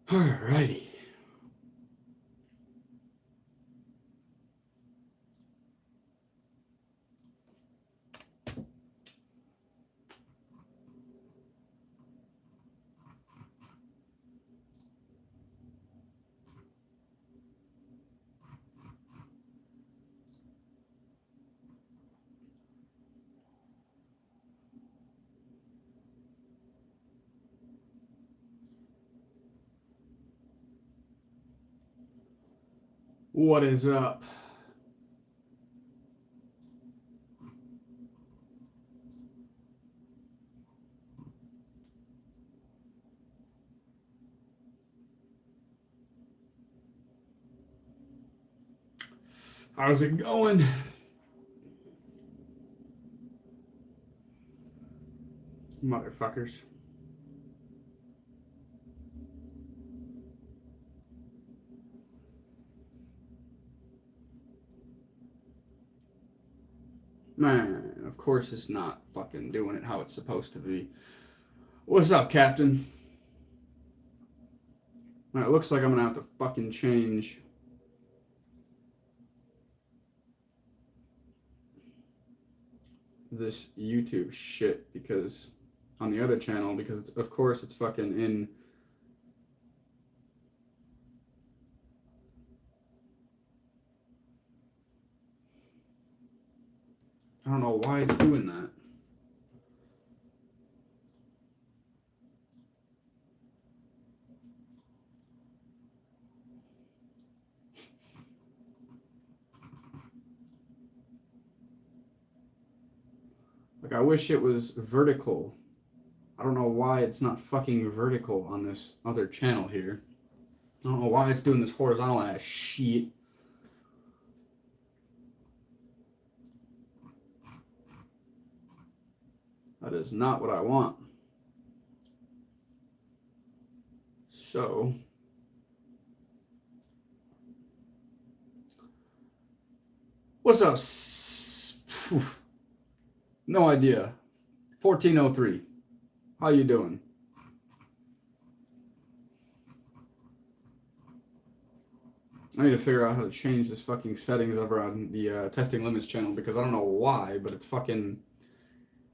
Alrighty. What is up? How's it going? Motherfuckers. Man, of course it's not fucking doing it how it's supposed to be. What's up, Captain? Man, it looks like I'm gonna have to fucking change this YouTube shit because on the other channel, because it's, of course it's fucking in. I don't know why it's doing that. Like, I wish it was vertical. I don't know why it's not fucking vertical on this other channel here. I don't know why it's doing this horizontal ass shit. That is not what I want. So, what's up? No idea. 1403. How you doing? I need to figure out how to change this fucking settings over on the testing limits channel because I don't know why, but it's fucking,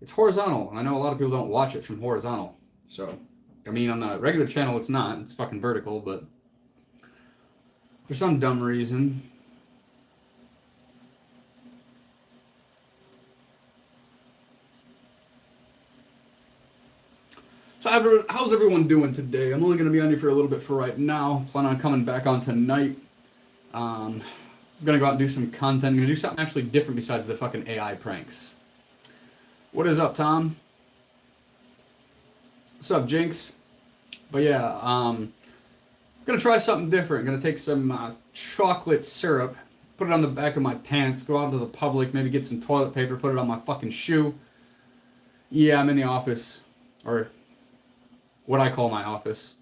it's horizontal. And I know a lot of people don't watch it from horizontal. So, I mean, on the regular channel, it's not. It's fucking vertical, but for some dumb reason. So, how's everyone doing today? I'm only going to be on here for a little bit for right now. Plan on coming back on tonight. I'm going to go out and do some content. I'm going to do something actually different besides the fucking AI pranks. What is up, Tom? What's up, Jinx? But yeah, gonna try something different. Gonna take some chocolate syrup, put it on the back of my pants, go out into the public, maybe get some toilet paper, put it on my fucking shoe. Yeah, I'm in the office, or what I call my office,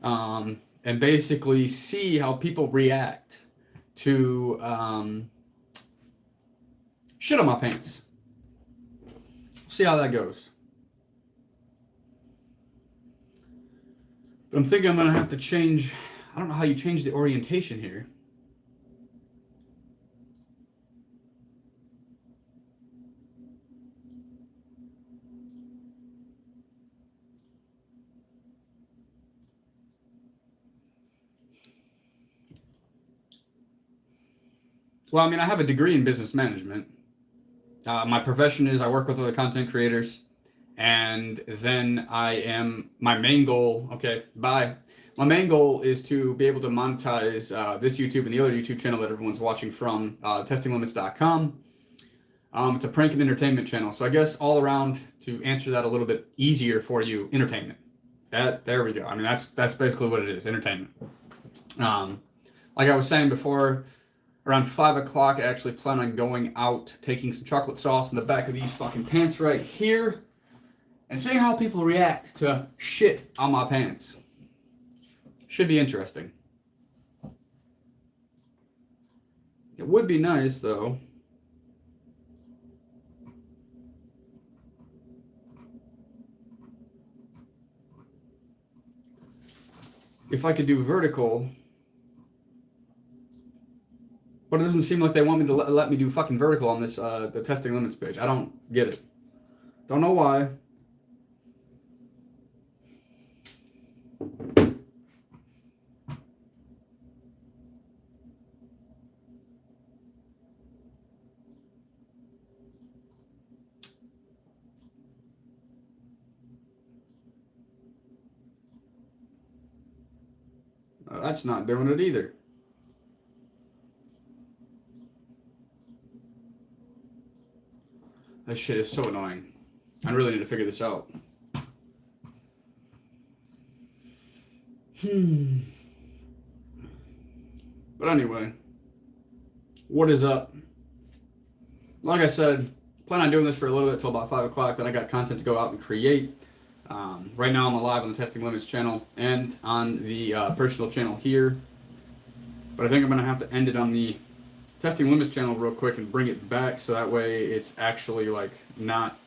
and basically see how people react to shit on my pants. See how that goes. But I'm thinking I'm gonna have to change. I don't know how you change the orientation here. Well, I mean, I have a degree in business management. My profession is I work with other content creators, and then my main goal. Okay, bye. My main goal is to be able to monetize this YouTube and the other YouTube channel that everyone's watching from, testinglimits.com. It's a prank and entertainment channel. So I guess all around, to answer that a little bit easier for you, entertainment. There we go. I mean, that's basically what it is, entertainment. Like I was saying before, around 5 o'clock, I actually plan on going out, taking some chocolate sauce in the back of these fucking pants right here, and seeing how people react to shit on my pants. Should be interesting. It would be nice, though. if I could do vertical, but it doesn't seem like they want me to let me do fucking vertical on this the testing limits page. I don't get it. Don't know why. That's not doing it either. This shit is so annoying. I really need to figure this out. But anyway, what is up? Like I said, plan on doing this for a little bit till about 5 o'clock. Then I got content to go out and create. Right now I'm live on the Testing Limits channel and on the personal channel here. But I think I'm going to have to end it on the Testing Limits channel real quick and bring it back so that way it's actually like not...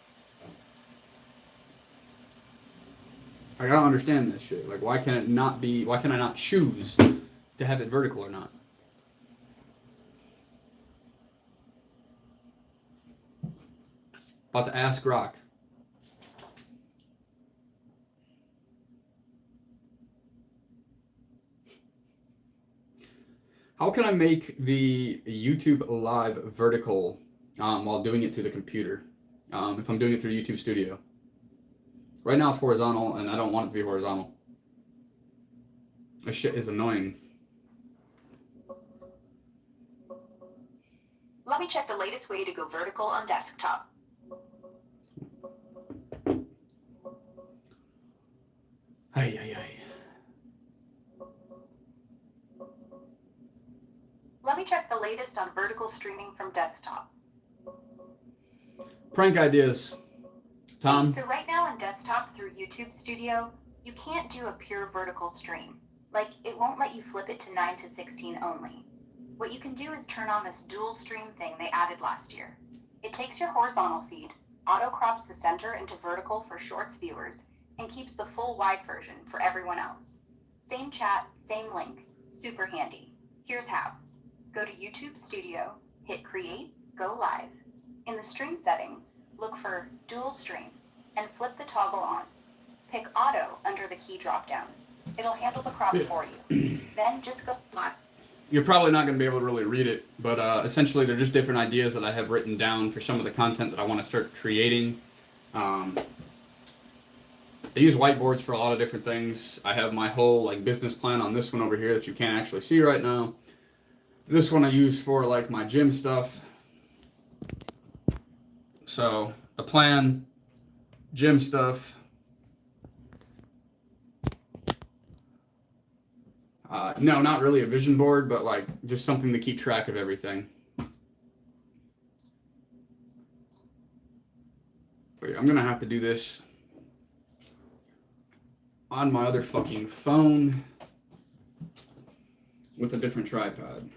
Like, I don't understand this shit. Like, why can it not be... Why can I not choose to have it vertical or not? About to ask Rock. How can I make the YouTube Live vertical while doing it through the computer? If I'm doing it through YouTube Studio. Right now it's horizontal and I don't want it to be horizontal. This shit is annoying. Let me check the latest way to go vertical on desktop. Ay, ay, ay. Let me check the latest on vertical streaming from desktop. Prank ideas. Tom? So right now on desktop through YouTube Studio, you can't do a pure vertical stream. Like, it won't let you flip it to 9 to 16 only. What you can do is turn on this dual stream thing they added last year. It takes your horizontal feed, auto crops the center into vertical for shorts viewers, and keeps the full wide version for everyone else. Same chat, same link, super handy. Here's how. Go to YouTube Studio, hit Create, go live. In the stream settings, look for Dual Stream and flip the toggle on. Pick Auto under the key dropdown. It'll handle the crop for you. Then just go live. You're probably not going to be able to really read it, but essentially they're just different ideas that I have written down for some of the content that I want to start creating. They use whiteboards for a lot of different things. I have my whole like business plan on this one over here that you can't actually see right now. This one I use for like my gym stuff. So the plan, gym stuff. No, not really a vision board, but like just something to keep track of everything. Wait, I'm gonna have to do this on my other fucking phone with a different tripod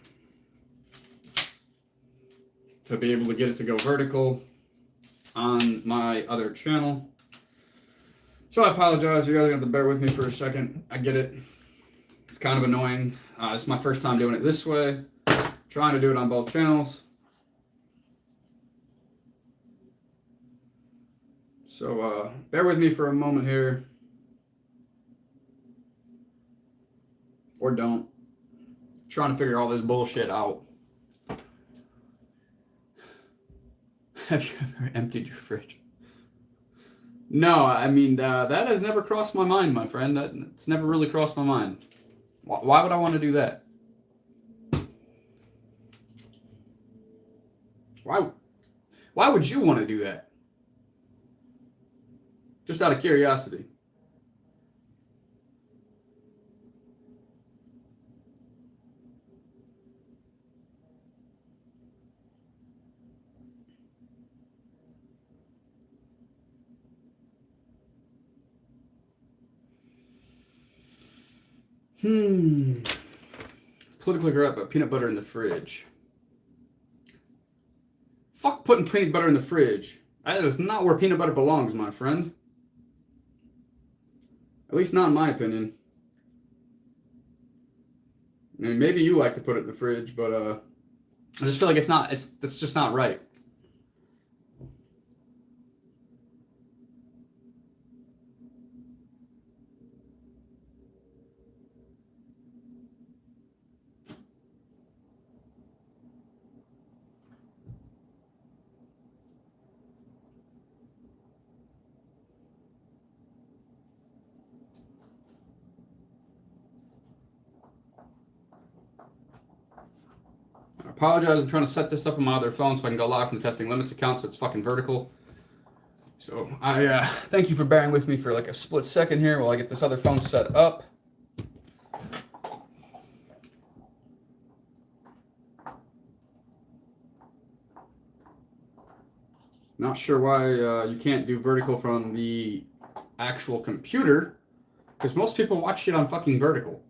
to be able to get it to go vertical on my other channel. So I apologize, you guys have to bear with me for a second. I get it. It's kind of annoying. It's my first time doing it this way. Trying to do it on both channels. So bear with me for a moment here. Or don't. Trying to figure all this bullshit out. Have you ever emptied your fridge? No, I mean, that has never crossed my mind, my friend. It's never really crossed my mind. Why would I want to do that? Why would you want to do that? Just out of curiosity. Politically correct, but peanut butter in the fridge. Fuck putting peanut butter in the fridge. That is not where peanut butter belongs, my friend. At least not in my opinion. mean, maybe you like to put it in the fridge, but I just feel like it's just not right. I apologize. I'm trying to set this up on my other phone so I can go live from the testing limits account, so it's fucking vertical. So I thank you for bearing with me for like a split second here while I get this other phone set up. Not sure why you can't do vertical from the actual computer, because most people watch shit on fucking vertical.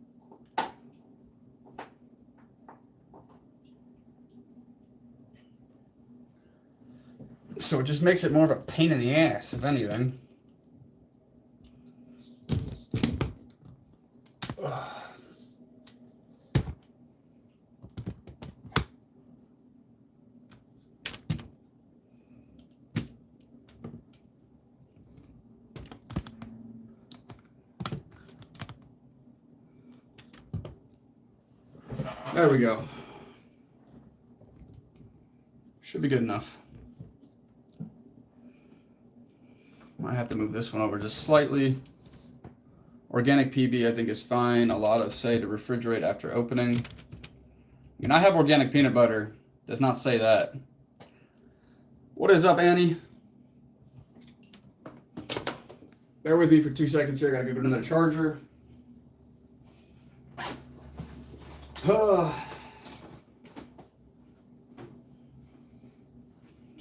So it just makes it more of a pain in the ass, if anything. There we go. Should be good enough. Might have to move this one over just slightly. Organic PB I think is fine. A lot of say to refrigerate after opening. I mean, I have organic peanut butter. Does not say that. What is up, Annie? Bear with me for 2 seconds here. I gotta go get another charger.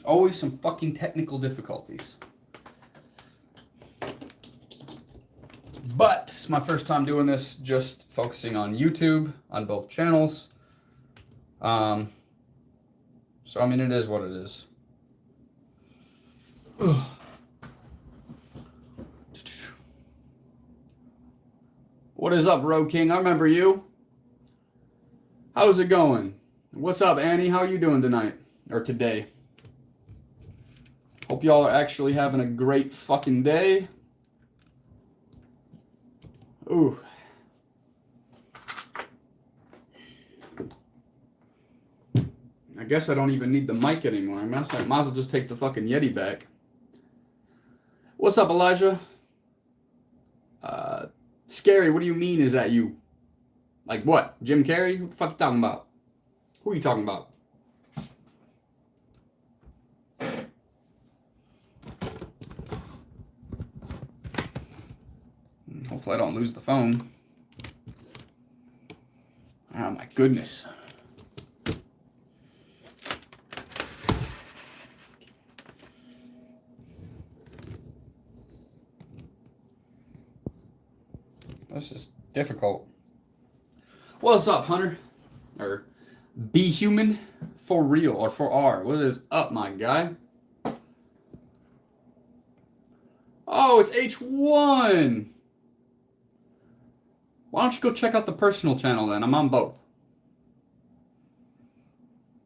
Always some fucking technical difficulties. But it's my first time doing this, just focusing on YouTube, on both channels. So, I mean, it is what it is. Ugh. What is up, Road King? I remember you. How's it going? What's up, Annie? How are you doing tonight? Or today? Hope y'all are actually having a great fucking day. Ooh. I guess I don't even need the mic anymore. I might as well just take the fucking Yeti back. What's up, Elijah? Scary, what do you mean is that you? Like what? Jim Carrey? What the fuck you talking about? Who are you talking about? Hopefully I don't lose the phone. Oh my goodness. This is difficult. What's up, Hunter? Or Be Human for real or for R. What is up, my guy? Oh, it's H1. Why don't you go check out the personal channel then? I'm on both.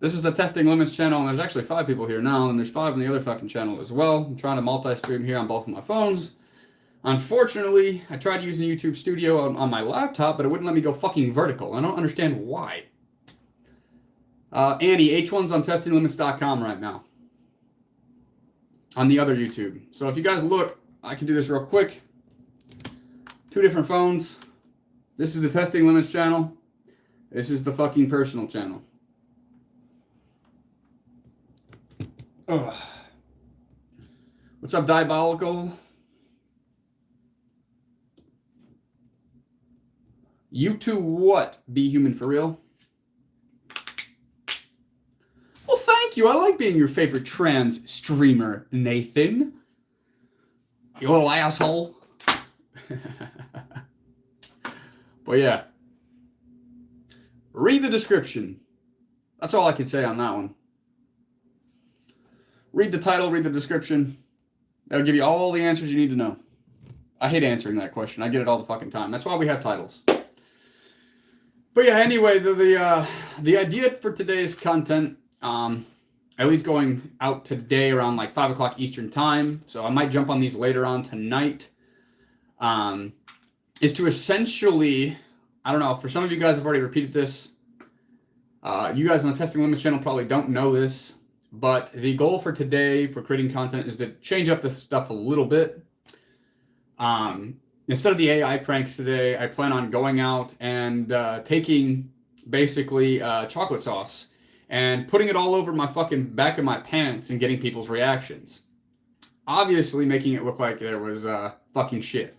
This is the Testing Limits channel, and there's actually 5 people here now, and there's 5 on the other fucking channel as well. I'm trying to multi-stream here on both of my phones. Unfortunately, I tried using YouTube Studio on my laptop, but it wouldn't let me go fucking vertical. I don't understand why. Annie, H1's on testinglimits.com right now. On the other YouTube. So if you guys look, I can do this real quick. 2 different phones. This is the Testing Limits channel. This is the fucking personal channel. Ugh. What's up, Diabolical? You two what? Be human for real? Well, thank you. I like being your favorite trans streamer, Nathan. You little asshole. But yeah. Read the description. That's all I can say on that one. Read the title, read the description. That'll give you all the answers you need to know. I hate answering that question. I get it all the fucking time. That's why we have titles. But yeah, anyway, the idea for today's content, at least going out today around like 5 o'clock Eastern time, so I might jump on these later on tonight, is to essentially, I don't know, for some of you guys have already repeated this. You guys on the Testing Limits channel probably don't know this, but the goal for today for creating content is to change up this stuff a little bit. Instead of the AI pranks today, I plan on going out and taking basically chocolate sauce and putting it all over my fucking back of my pants and getting people's reactions. Obviously making it look like there was fucking shit.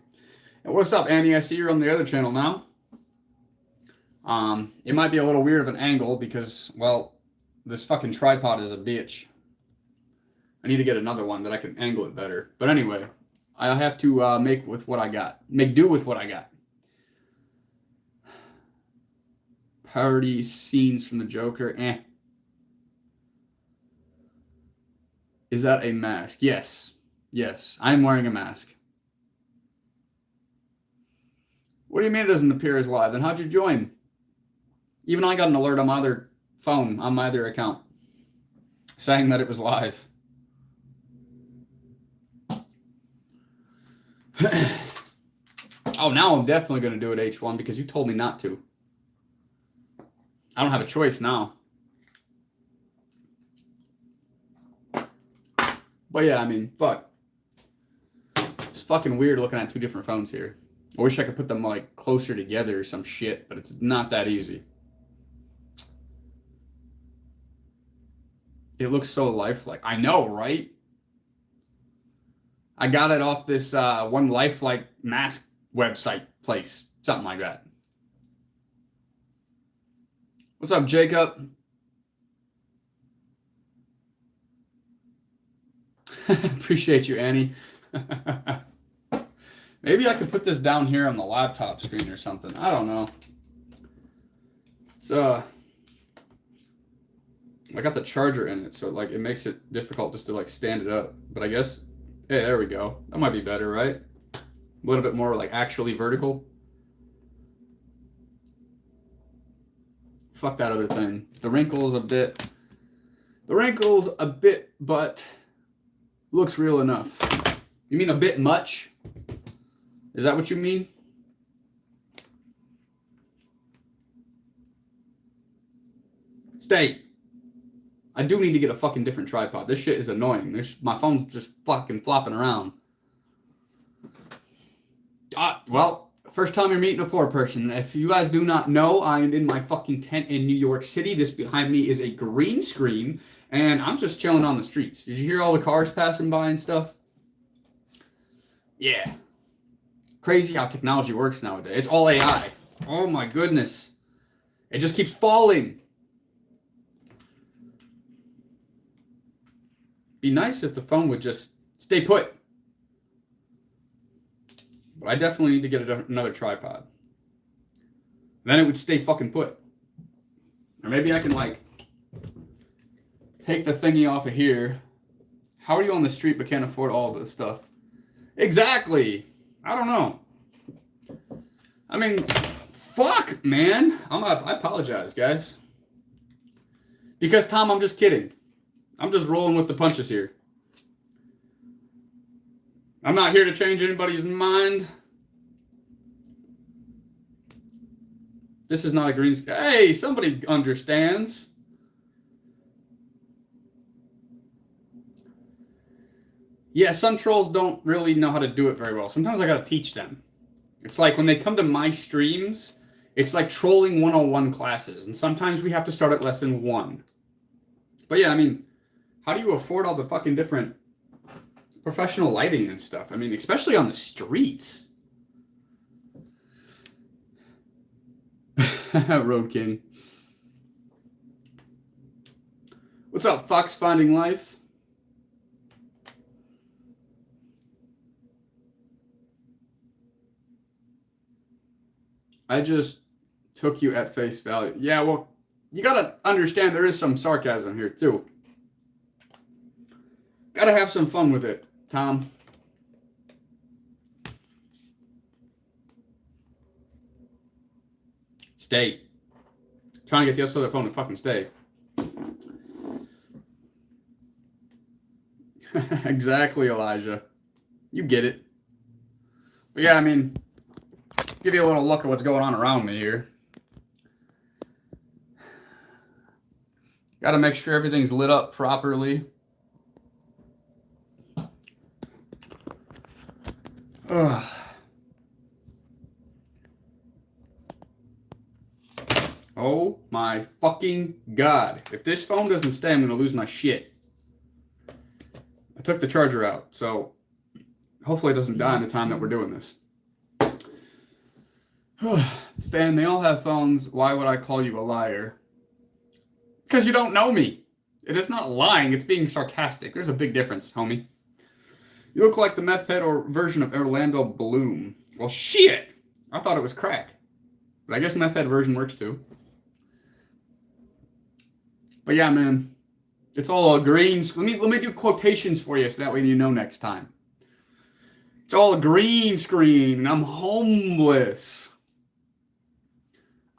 And what's up, Annie? I see you're on the other channel now. It might be a little weird of an angle because, well, this fucking tripod is a bitch. I need to get another one that I can angle it better. But anyway, I'll have to make with what I got. Make do with what I got. Party scenes from the Joker. Is that a mask? Yes. Yes, I'm wearing a mask. What do you mean it doesn't appear as live? Then how'd you join? Even I got an alert on my other phone, on my other account, saying that it was live. Oh, now I'm definitely going to do it H1 because you told me not to. I don't have a choice now. But yeah, I mean, fuck. It's fucking weird looking at two different phones here. I wish I could put them like closer together or some shit, but it's not that easy. It looks so lifelike. I know, right? I got it off this one lifelike mask website place. Something like that. What's up, Jacob? Appreciate you, Annie. Maybe I could put this down here on the laptop screen or something. I don't know. It's I got the charger in it, so like it makes it difficult just to like stand it up. But I guess, hey, there we go. That might be better, right? A little bit more like actually vertical. Fuck that other thing. The wrinkles a bit. The wrinkles a bit, but looks real enough. You mean a bit much? Is that what you mean? Stay. I do need to get a fucking different tripod. This shit is annoying. My phone's just fucking flopping around. Well, first time you're meeting a poor person. If you guys do not know, I am in my fucking tent in New York City. This behind me is a green screen, and I'm just chilling on the streets. Did you hear all the cars passing by and stuff? Yeah. Crazy how technology works nowadays. It's all AI. Oh my goodness. It just keeps falling. Be nice if the phone would just stay put. But I definitely need to get another tripod. Then it would stay fucking put. Or maybe I can like take the thingy off of here. How are you on the street but can't afford all this stuff? Exactly. I don't know. I mean, fuck, man. I apologize, guys. Because, Tom, I'm just kidding. I'm just rolling with the punches here. I'm not here to change anybody's mind. This is not a green screen. Hey, somebody understands. Yeah, some trolls don't really know how to do it very well. Sometimes I gotta teach them. It's like when they come to my streams, it's like trolling 101 classes. And sometimes we have to start at lesson 1. But yeah, I mean, how do you afford all the fucking different professional lighting and stuff? I mean, especially on the streets. Road King. What's up, Fox Finding Life? I just took you at face value. Yeah, well, you gotta understand there is some sarcasm here, too. Gotta have some fun with it, Tom. Stay. Trying to get the other phone to fucking stay. Exactly, Elijah. You get it. But yeah, I mean, give you a little look at what's going on around me here. Got to make sure everything's lit up properly. Ugh. Oh my fucking God. If this phone doesn't stay, I'm going to lose my shit. I took the charger out, so hopefully it doesn't die in the time that we're doing this. Fan, they all have phones. Why would I call you a liar? Because you don't know me. It is not lying, it's being sarcastic. There's a big difference, homie. You look like the meth head or version of Orlando Bloom. Well, shit! I thought it was crack. But I guess meth head version works too. But yeah, man. It's all a green screen. Let me do quotations for you so that way you know next time. It's all a green screen and I'm homeless.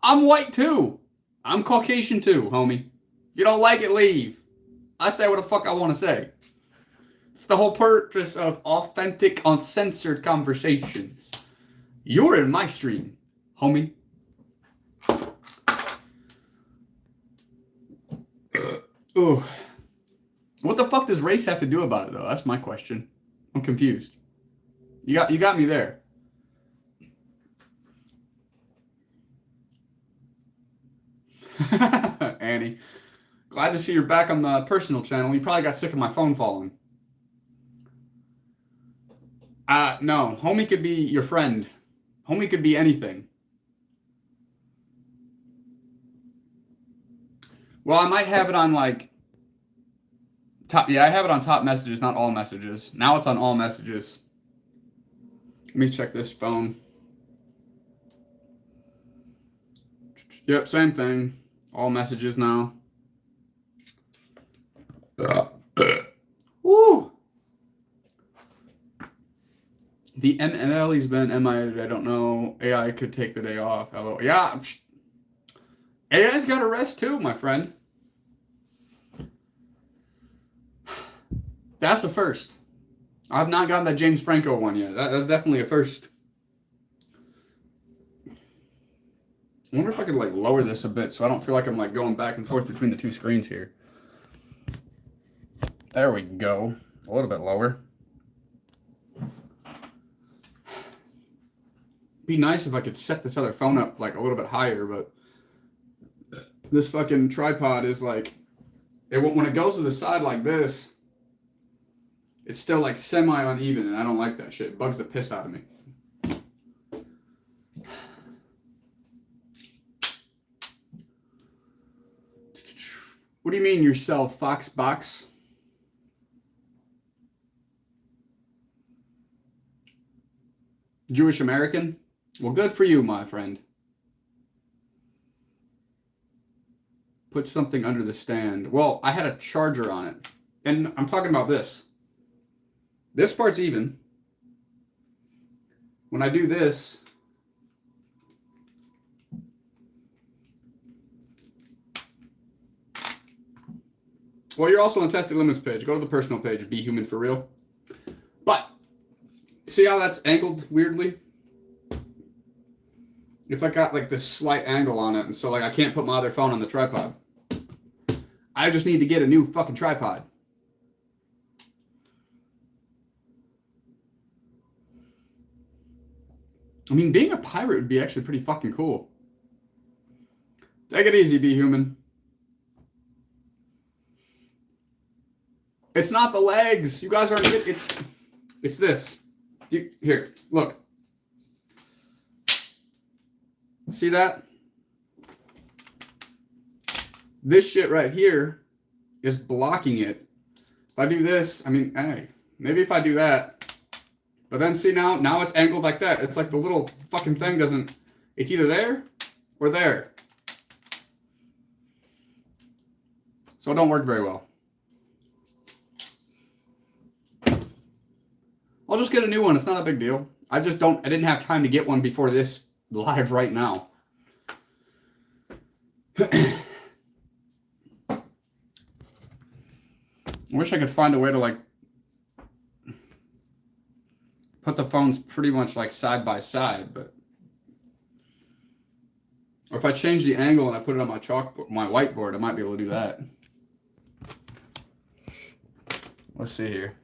I'm white too. I'm Caucasian too, homie. If you don't like it, leave. I say what the fuck I want to say. It's the whole purpose of authentic, uncensored conversations. You're in my stream, homie. Ugh. What the fuck does race have to do about it, though? That's my question. I'm confused. You got me there. Annie. Glad to see you're back on the personal channel. You probably got sick of my phone falling. No. Homie could be your friend. Homie could be anything. Well, I might have it on, like, top. Yeah, I have it on top messages, not all messages. Now it's on all messages. Let me check this phone. Yep, same thing. All messages now. Woo! The MLE's been MIA. I don't know. AI could take the day off. Hello. Yeah. AI's got a rest too, my friend. That's a first. I've not gotten that James Franco one yet. That's definitely a first. I wonder if I could like lower this a bit so I don't feel like I'm like going back and forth between the two screens here. There we go. A little bit lower. Be nice if I could set this other phone up like a little bit higher, but this fucking tripod is like, when it goes to the side like this, it's still like semi uneven, and I don't like that shit. It bugs the piss out of me. What do you mean yourself, Foxbox? Jewish American? Well, good for you, my friend. Put something under the stand. Well, I had a charger on it. And I'm talking about this. This part's even. When I do this, well, you're also on the Tested Limits page. Go to the personal page, Be Human for Real. But, see how that's angled weirdly? It's like got like this slight angle on it, and so like I can't put my other phone on the tripod. I just need to get a new fucking tripod. I mean, being a pirate would be actually pretty fucking cool. Take it easy, Be Human. It's not the legs. You guys aren't. It's this. Here, look. See that? This shit right here is blocking it. If I do this, I mean, hey, maybe if I do that. But then see now it's angled like that. It's like the little fucking thing doesn't, it's either there or there. So it don't work very well. I'll just get a new one. It's not a big deal. I didn't have time to get one before this live right now. I wish I could find a way to like put the phones pretty much like side by side, but or if I change the angle and I put it on my chalkboard, my whiteboard, I might be able to do that. Let's see here.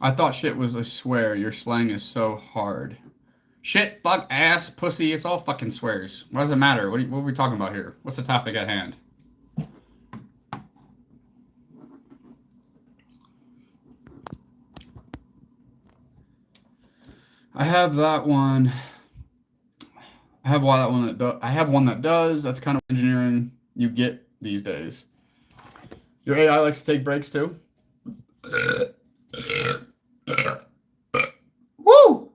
I thought shit was a swear. Your slang is so hard. Shit, fuck, ass, pussy, it's all fucking swears. What does it matter? What are we talking about here? What's the topic at hand? I have that one. I have one that does. That's kind of engineering you get these days. Your AI likes to take breaks too. Woo!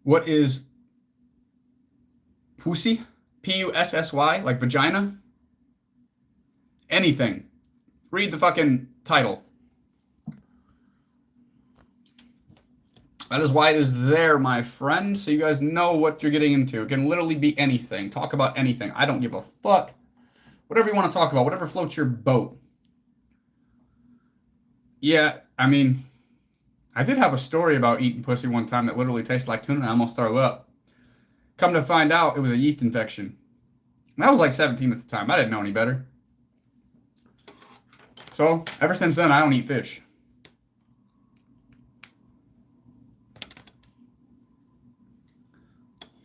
What is pussy? Pussy? Like vagina? Anything. Read the fucking title. That is why it is there, my friend, so you guys know what you're getting into. It can literally be anything. Talk about anything. I don't give a fuck. Whatever you want to talk about, whatever floats your boat. Yeah, I mean, I did have a story about eating pussy one time that literally tasted like tuna and I almost threw up. Come to find out, it was a yeast infection. And I was like 17 at the time. I didn't know any better. So, ever since then, I don't eat fish.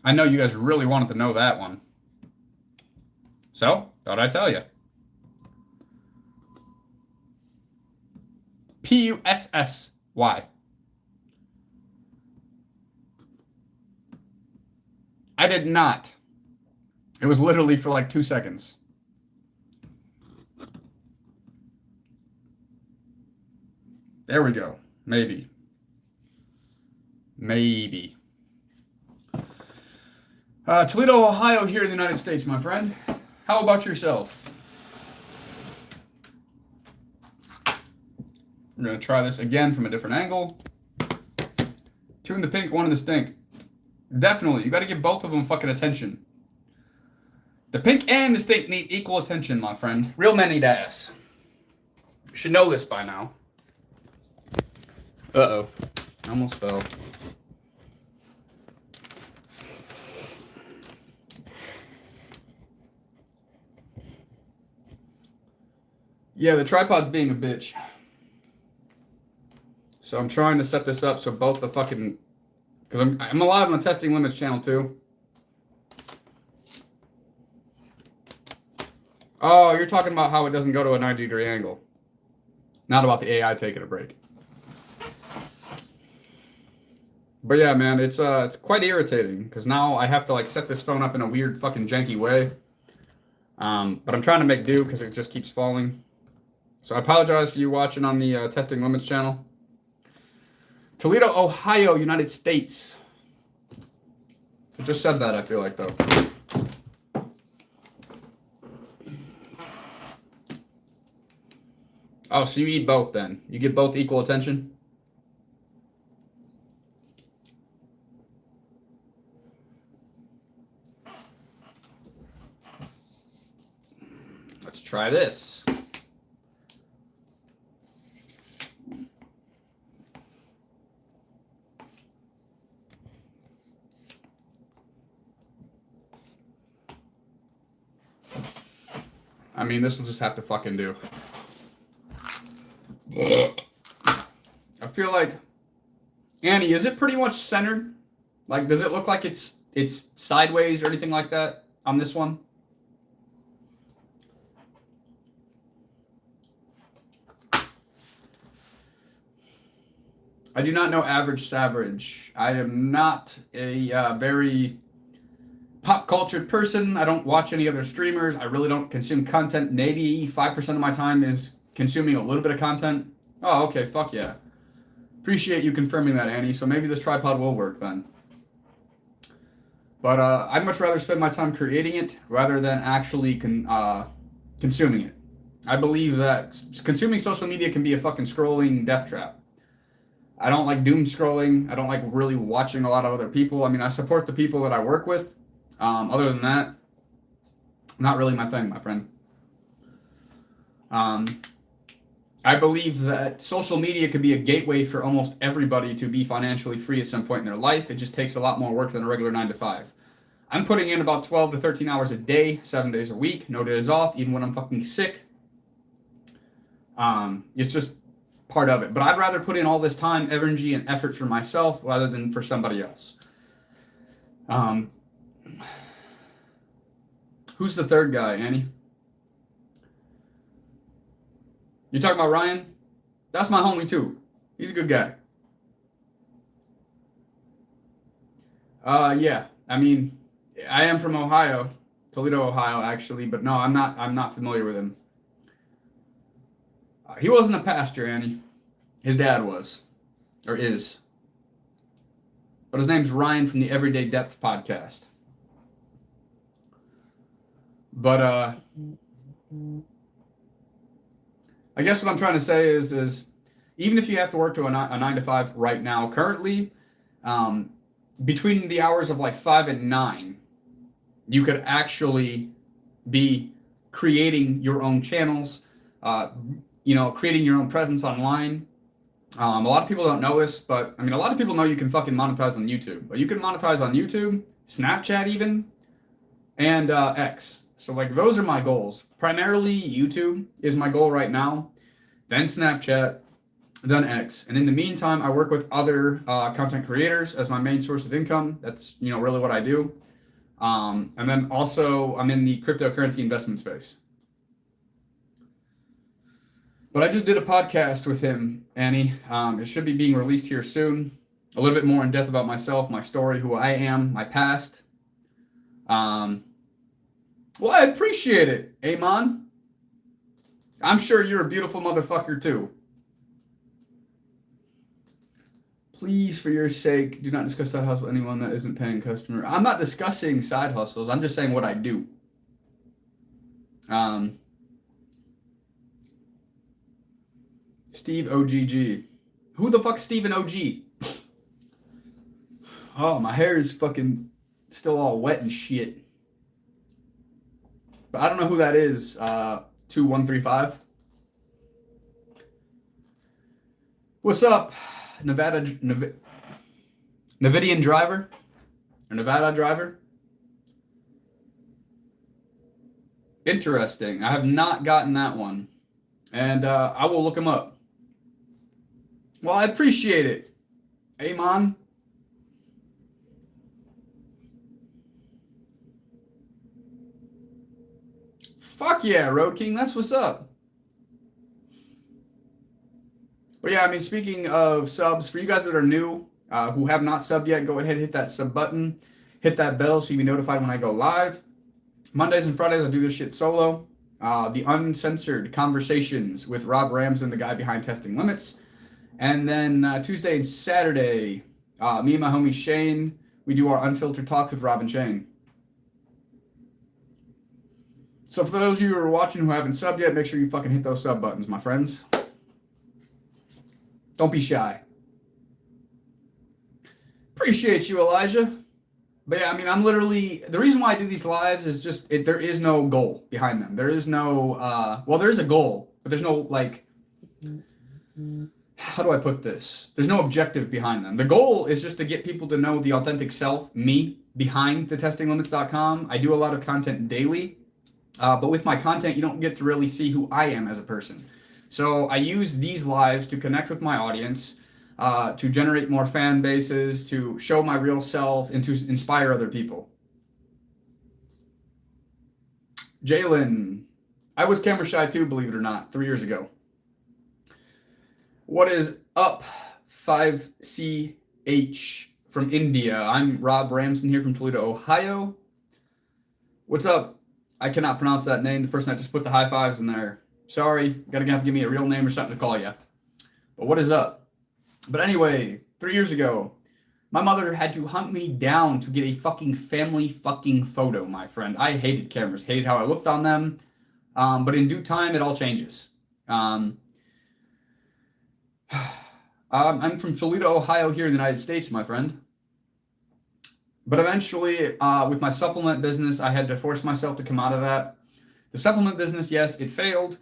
I know you guys really wanted to know that one. So, thought I'd tell you. Pussy. I did not. It was literally for like 2 seconds. There we go. Maybe. Toledo, Ohio, here in the United States, my friend. How about yourself? I'm going to try this again from a different angle. 2 in the pink, 1 in the stink. Definitely. You got to give both of them fucking attention. The pink and the stink need equal attention, my friend. Real men need ass. You should know this by now. Uh-oh. I almost fell. Yeah, the tripod's being a bitch. So I'm trying to set this up so both the fucking... Because I'm live on the Testing Limits channel too. Oh, you're talking about how it doesn't go to a 90-degree angle. Not about the AI taking a break. But yeah, man, it's quite irritating because now I have to like set this phone up in a weird fucking janky way. But I'm trying to make do because it just keeps falling. So I apologize for you watching on the Testing Limits channel. Toledo, Ohio, United States. I just said that, I feel like, though. Oh, so you eat both then. You give both equal attention? Let's try this. I mean, this will just have to fucking do. I feel like... Annie, is it pretty much centered? Like, does it look like it's sideways or anything like that on this one? I do not know average savage. I am not a very pop cultured person. I don't watch any other streamers. I really don't consume content. 85% of my time is consuming a little bit of content. Oh, okay, fuck yeah. Appreciate you confirming that, Annie. So maybe this tripod will work then. But I'd much rather spend my time creating it rather than actually consuming it. I believe that consuming social media can be a fucking scrolling death trap. I don't like doom scrolling. I don't like really watching a lot of other people. I mean, I support the people that I work with. Other than that, not really my thing, my friend. I believe that social media could be a gateway for almost everybody to be financially free at some point in their life. It just takes a lot more work than a regular 9 to 5. I'm putting in about 12 to 13 hours a day, 7 days a week, no days off, even when I'm fucking sick. It's just part of it. But I'd rather put in all this time, energy, and effort for myself rather than for somebody else. Who's the third guy, Annie? You talking about Ryan? That's my homie too. He's a good guy. Yeah. I mean, I am from Ohio, Toledo, Ohio, actually, but no, I'm not familiar with him. He wasn't a pastor, Annie. His dad was, or is. But his name's Ryan from the Everyday Depth podcast. But I guess what I'm trying to say is even if you have to work to a 9 to 5 right now, currently, between the hours of like 5 and 9, you could actually be creating your own channels, creating your own presence online. A lot of people don't know this, but I mean, a lot of people know you can fucking monetize on YouTube. But you can monetize on YouTube, Snapchat even, and X. So like those are my goals. Primarily YouTube is my goal right now, then Snapchat, then X. And in the meantime, I work with other content creators as my main source of income. That's really what I do. And then also I'm in the cryptocurrency investment space. But I just did a podcast with him, Annie. It should be being released here soon. A little bit more in depth about myself, my story, who I am, my past. Well, I appreciate it, Amon. I'm sure you're a beautiful motherfucker too. Please, for your sake, do not discuss side hustle with anyone that isn't paying customer. I'm not discussing side hustles. I'm just saying what I do. Steve OGG. Who the fuck is Steven OG? Oh, my hair is fucking still all wet and shit. But I don't know who that is. 2135. What's up, Nevidian driver? Or Nevada driver? Interesting. I have not gotten that one. And I will look him up. Well, I appreciate it, Amon. Fuck yeah, Road King, that's what's up. But yeah, I mean, speaking of subs, for you guys that are new, who have not subbed yet, go ahead and hit that sub button. Hit that bell so you be notified when I go live. Mondays and Fridays, I do this shit solo. The Uncensored Conversations with Robb Ramsden, the guy behind Testing Limits. And then Tuesday and Saturday, me and my homie Shane, we do our unfiltered talks with Rob and Shane. So for those of you who are watching who haven't subbed yet, make sure you fucking hit those sub buttons, my friends. Don't be shy. Appreciate you, Elijah. But yeah, I mean, I'm literally, the reason why I do these lives is just, there is no goal behind them. There is no, well, there is a goal, but there's no, like, how do I put this? There's no objective behind them. The goal is just to get people to know the authentic self, me, behind the testinglimits.com. I do a lot of content daily, but with my content, you don't get to really see who I am as a person. So I use these lives to connect with my audience, to generate more fan bases, to show my real self, and to inspire other people. Jalen, I was camera shy too, believe it or not, 3 years ago. What is up, 5CH from India? I'm Robb Ramsden here from Toledo, Ohio. What's up? I cannot pronounce that name. The person that just put the high fives in there. Sorry, gotta have to give me a real name or something to call you. But what is up? But anyway, 3 years ago, my mother had to hunt me down to get a fucking family fucking photo, my friend. I hated cameras, hated how I looked on them. But in due time, it all changes. I'm from Toledo, Ohio, here in the United States, my friend. But eventually, with my supplement business, I had to force myself to come out of that. The supplement business, yes, it failed,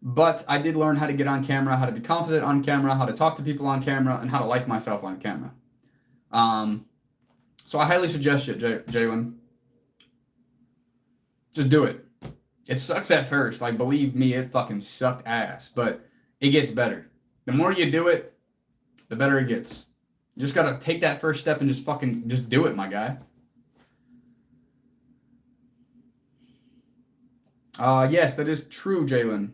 but I did learn how to get on camera, how to be confident on camera, how to talk to people on camera, and how to like myself on camera. So I highly suggest it, Jalen. Just do it. It sucks at first. Like, believe me, it fucking sucked ass, but it gets better. The more you do it, the better it gets. You just gotta take that first step and just do it, my guy. Yes, that is true, Jalen.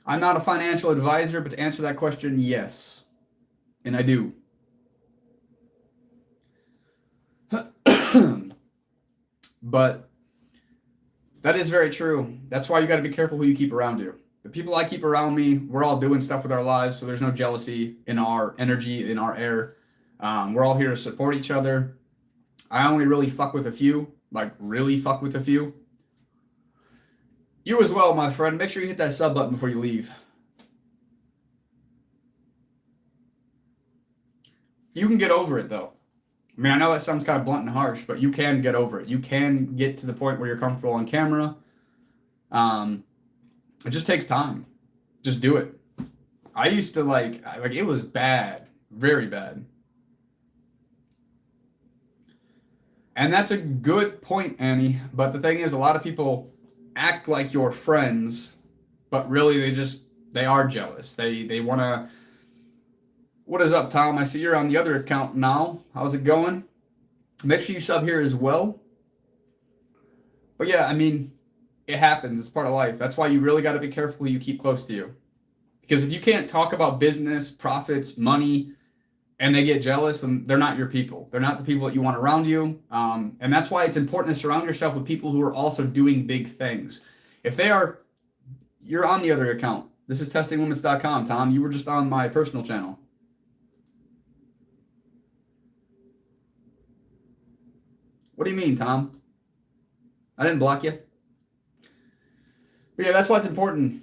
I'm not a financial advisor, but to answer that question, yes. And I do. But that is very true. That's why you got to be careful who you keep around you. The people I keep around me, we're all doing stuff with our lives, so there's no jealousy in our energy, in our air. We're all here to support each other. I only really fuck with a few, like really fuck with a few. You as well, my friend. Make sure you hit that sub button before you leave. You can get over it, though. I mean, I know that sounds kind of blunt and harsh, but you can get over it. You can get to the point where you're comfortable on camera. It just takes time. Just do it. I used to like it was bad, very bad. And that's a good point, Annie. But the thing is, a lot of people act like you're friends, but really they are jealous. They want to. What is up, Tom? I see you're on the other account now. How's it going? Make sure you sub here as well. But yeah, I mean, it happens. It's part of life. That's why you really got to be careful who you keep close to you. Because if you can't talk about business, profits, money, and they get jealous, then they're not your people. They're not the people that you want around you. And that's why it's important to surround yourself with people who are also doing big things. If they are, you're on the other account. This is testinglimits.com, Tom. You were just on my personal channel. What do you mean, Tom? I didn't block you. But yeah, that's why it's important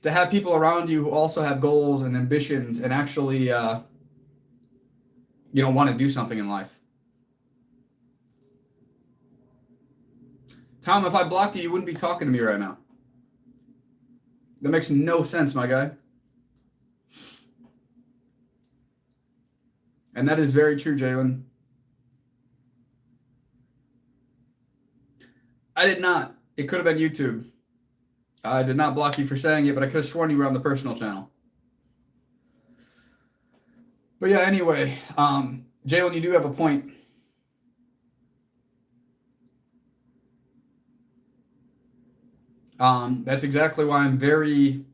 to have people around you who also have goals and ambitions and actually, want to do something in life. Tom, if I blocked you, you wouldn't be talking to me right now. That makes no sense, my guy. And that is very true, Jalen. I did not. It could have been YouTube. I did not block you for saying it, but I could have sworn you were on the personal channel. But yeah, anyway, Jalen, you do have a point. That's exactly why I'm very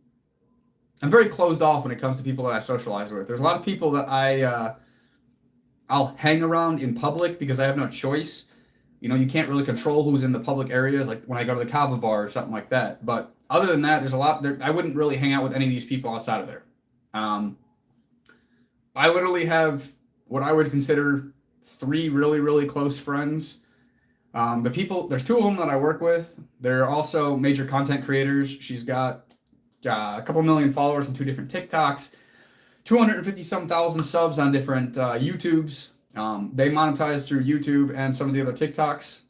closed off when it comes to people that I socialize with. There's a lot of people that I'll hang around in public because I have no choice. You can't really control who's in the public areas, like when I go to the Kava bar or something like that. But other than that, there's a lot there. I wouldn't really hang out with any of these people outside of there. I literally have what I would consider 3 really, really close friends. There's 2 of them that I work with. They're also major content creators. She's got a couple million followers on 2 different TikToks, 250-some thousand subs on different YouTubes. They monetize through YouTube and some of the other TikToks.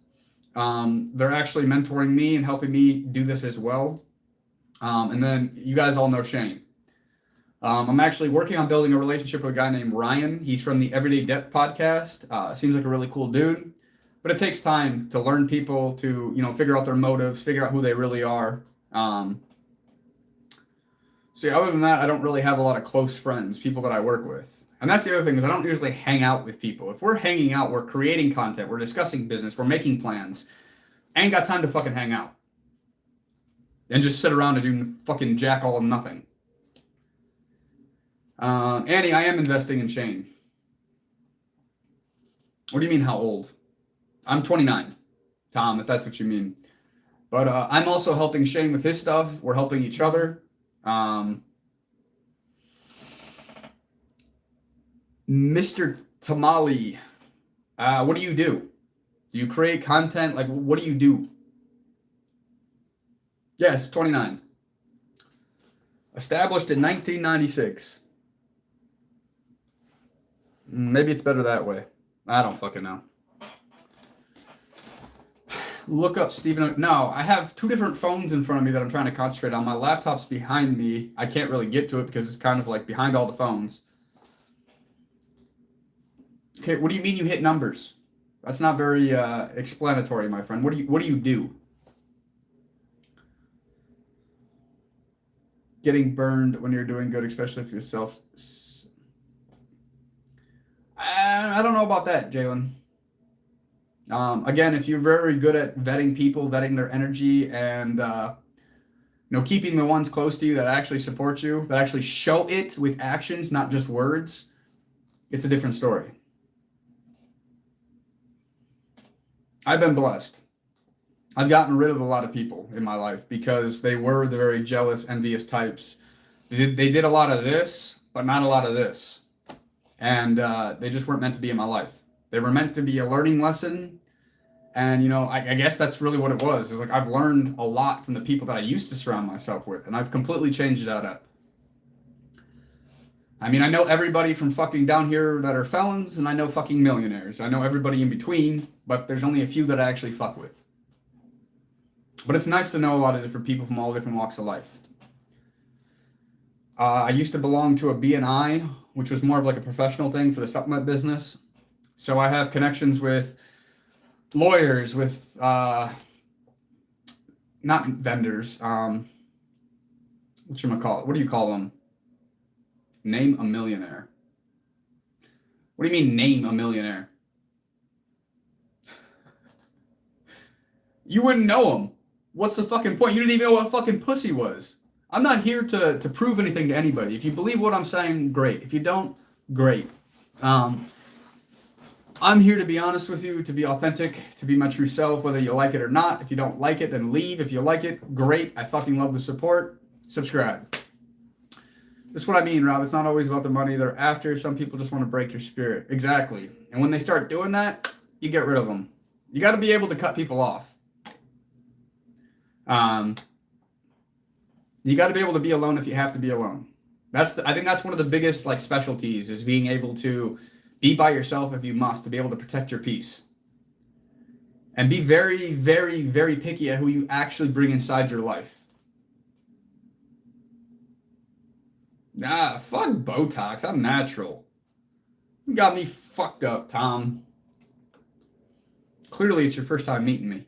They're actually mentoring me and helping me do this as well. And then you guys all know Shane. I'm actually working on building a relationship with a guy named Ryan. He's from the Everyday Depth podcast. Seems like a really cool dude. But it takes time to learn people, to figure out their motives, figure out who they really are. So yeah, other than that, I don't really have a lot of close friends, people that I work with. And that's the other thing, is I don't usually hang out with people. If we're hanging out, we're creating content, we're discussing business, we're making plans. I ain't got time to fucking hang out and just sit around and do fucking jack all and nothing. Annie, I am investing in Shane. What do you mean, how old? I'm 29, Tom, if that's what you mean. But I'm also helping Shane with his stuff. We're helping each other. Mr. Tamale, what do you do? Do you create content? Like, what do you do? Yes, 29. Established in 1996. Maybe it's better that way. I don't fucking know. Look up Stephen. No, I have two different phones in front of me that I'm trying to concentrate on. My laptop's behind me. I can't really get to it because it's kind of like behind all the phones. Okay, what do you mean you hit numbers? That's not very explanatory, my friend. What do you do? Getting burned when you're doing good, especially if you're self. I don't know about that, Jalen. Again, if you're very good at vetting people, vetting their energy, and keeping the ones close to you that actually support you, that actually show it with actions, not just words, it's a different story. I've been blessed. I've gotten rid of a lot of people in my life because they were the very jealous, envious types. They did a lot of this, but not a lot of this. And they just weren't meant to be in my life. They were meant to be a learning lesson. And, I guess that's really what it was. It's like I've learned a lot from the people that I used to surround myself with. And I've completely changed that up. I mean, I know everybody from fucking down here that are felons, and I know fucking millionaires. I know everybody in between, but there's only a few that I actually fuck with. But it's nice to know a lot of different people from all different walks of life. I used to belong to a BNI, which was more of like a professional thing for the supplement business. So I have connections with lawyers, with not vendors. What do you call them? Name a millionaire. What do you mean name a millionaire? You wouldn't know him. What's the fucking point? You didn't even know what fucking pussy was. I'm not here to prove anything to anybody. If you believe what I'm saying, great. If you don't, great. I'm here to be honest with you, to be authentic, to be my true self, whether you like it or not. If you don't like it, then leave. If you like it, great. I fucking love the support. Subscribe. That's what I mean, Rob. It's not always about the money they're after. Some people just want to break your spirit. Exactly. And when they start doing that, you get rid of them. You got to be able to cut people off. You got to be able to be alone if you have to be alone. I think that's one of the biggest specialties is being able to be by yourself if you must, to be able to protect your peace. And be very, very, very picky at who you actually bring inside your life. Nah, fuck Botox. I'm natural. You got me fucked up, Tom. Clearly, it's your first time meeting me.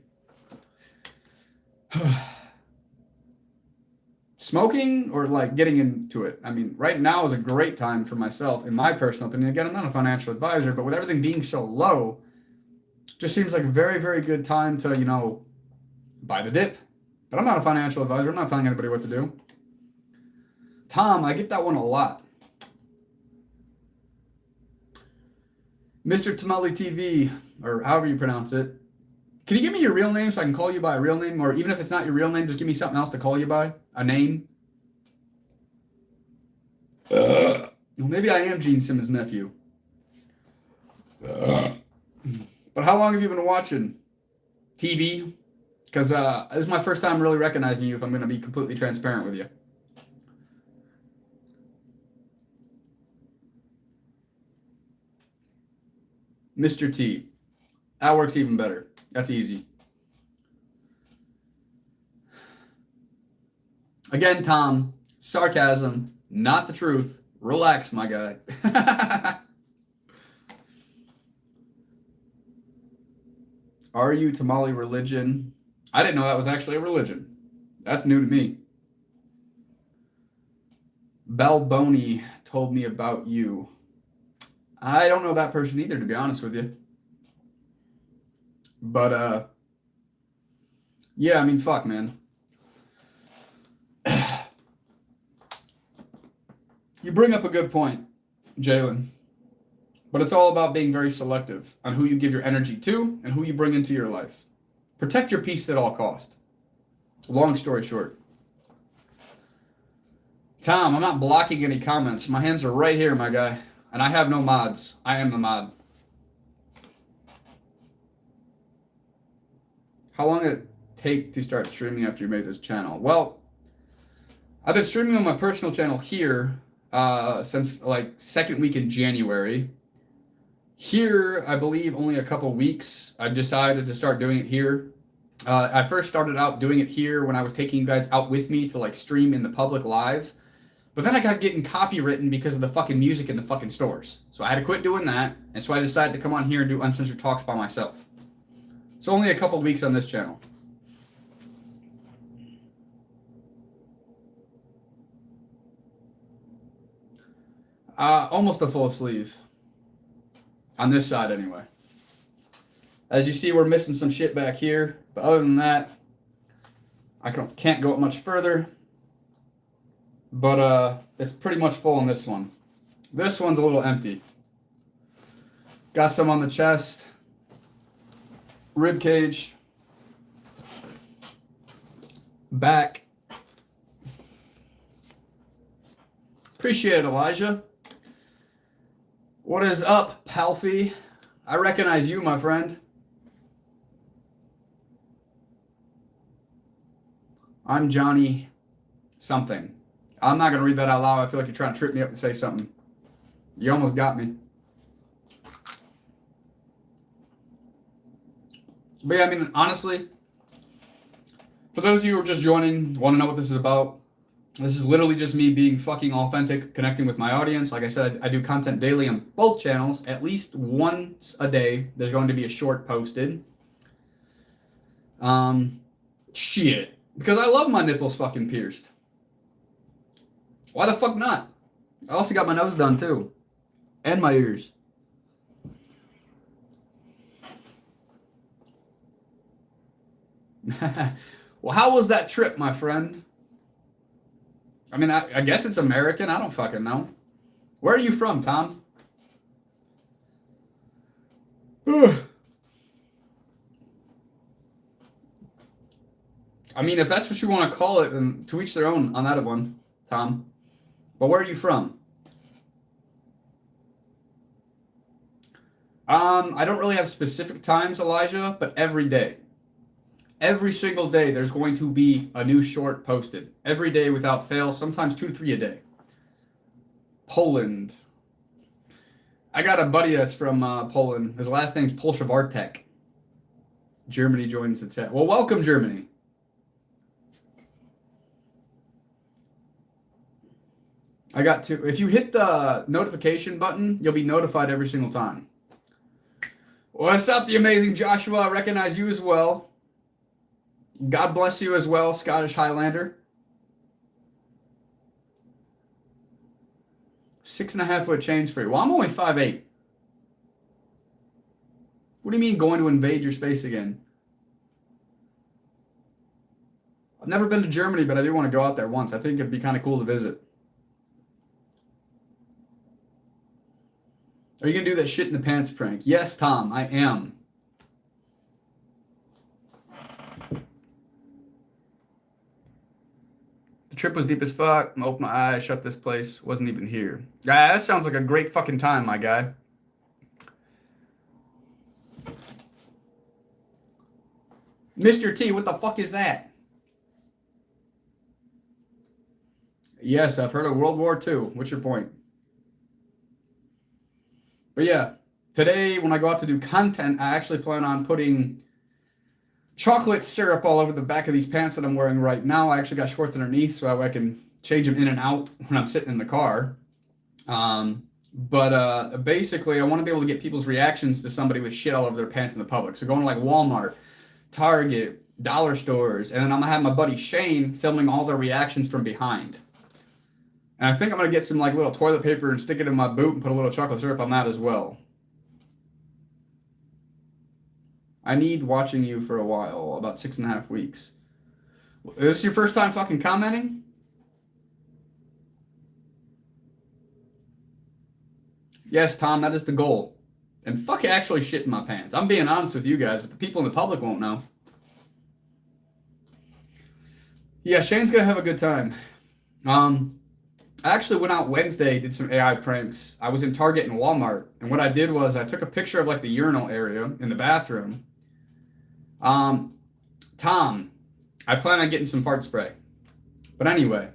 Smoking or getting into it? I mean, right now is a great time for myself, in my personal opinion. Again, I'm not a financial advisor, but with everything being so low, just seems like a very, very good time to, buy the dip. But I'm not a financial advisor. I'm not telling anybody what to do. Tom, I get that one a lot. Mr. Tamale TV, or however you pronounce it. Can you give me your real name so I can call you by a real name? Or even if it's not your real name, just give me something else to call you by. A name. Well, maybe I am Gene Simmons' nephew. But how long have you been watching TV? Because this is my first time really recognizing you, if I'm going to be completely transparent with you. Mr. T. That works even better. That's easy. Again, Tom, sarcasm, not the truth. Relax, my guy. Are you Tamale religion? I didn't know that was actually a religion. That's new to me. Balboni told me about you. I don't know that person either, to be honest with you. But, yeah, I mean, fuck, man. You bring up a good point, Jalen. But it's all about being very selective on who you give your energy to and who you bring into your life. Protect your peace at all cost. Long story short. Tom, I'm not blocking any comments. My hands are right here, my guy. And I have no mods. I am the mod. How long it take to start streaming after you made this channel? Well, I've been streaming on my personal channel here since like second week in January. Here, I believe only a couple weeks. I decided to start doing it here. I first started out doing it here when I was taking you guys out with me to like stream in the public live. But then I got getting copywritten because of the fucking music in the fucking stores. So I had to quit doing that. And so I decided to come on here and do Uncensored Talks by myself. So only a couple weeks on this channel. Almost a full sleeve. On this side, anyway. As you see, we're missing some shit back here. But other than that, I can't go up much further. But it's pretty much full on this one. This one's a little empty. Got some on the chest. Rib cage. Back. Appreciate it, Elijah. What is up, Palfy? I recognize you, my friend. I'm Johnny something. I'm not going to read that out loud. I feel like you're trying to trip me up to say something. You almost got me. But yeah, I mean, honestly, for those of you who are just joining, want to know what this is about, this is literally just me being fucking authentic, connecting with my audience. Like I said, I do content daily on both channels. At least once a day, there's going to be a short posted. Shit. Because I love my nipples fucking pierced. Why the fuck not? I also got my nose done too. And my ears. Well, how was that trip, my friend? I mean, I guess it's American. I don't fucking know. Where are you from, Tom? Ugh. I mean, if that's what you want to call it, then to each their own on that one, Tom. But where are you from? I don't really have specific times, Elijah, but every day. Every single day, there's going to be a new short posted. Every day without fail, sometimes 2 to 3 a day. Poland. I got a buddy that's from Poland. His last name's Polshavartek. Germany joins the chat. Well, welcome, Germany. I got to. If you hit the notification button, you'll be notified every single time. What's up, the amazing Joshua? I recognize you as well. God bless you as well, Scottish Highlander. 6.5 foot chains for you. Well, I'm only 5'8". What do you mean going to invade your space again? I've never been to Germany, but I do want to go out there once. I think it'd be kind of cool to visit. Are you going to do that shit in the pants prank? Yes, Tom, I am. The trip was deep as fuck. I opened my eyes, shut this place. Wasn't even here. Yeah, that sounds like a great fucking time, my guy. Mr. T, what the fuck is that? Yes, I've heard of World War II. What's your point? But yeah, today when I go out to do content, I actually plan on putting chocolate syrup all over the back of these pants that I'm wearing right now. I actually got shorts underneath so that way I can change them in and out when I'm sitting in the car. Basically, I want to be able to get people's reactions to somebody with shit all over their pants in the public. So going to like Walmart, Target, dollar stores, and then I'm going to have my buddy Shane filming all their reactions from behind. And I think I'm going to get some like little toilet paper and stick it in my boot and put a little chocolate syrup on that as well. I need watching you for a while, about 6.5 weeks. Is this your first time fucking commenting? Yes, Tom, that is the goal. And fuck actually shit in my pants. I'm being honest with you guys, but the people in the public won't know. Yeah, Shane's going to have a good time. I actually went out Wednesday, did some AI pranks. I was in Target and Walmart, and what I did was I took a picture of like the urinal area in the bathroom. Tom, I plan on getting some fart spray. But anyway,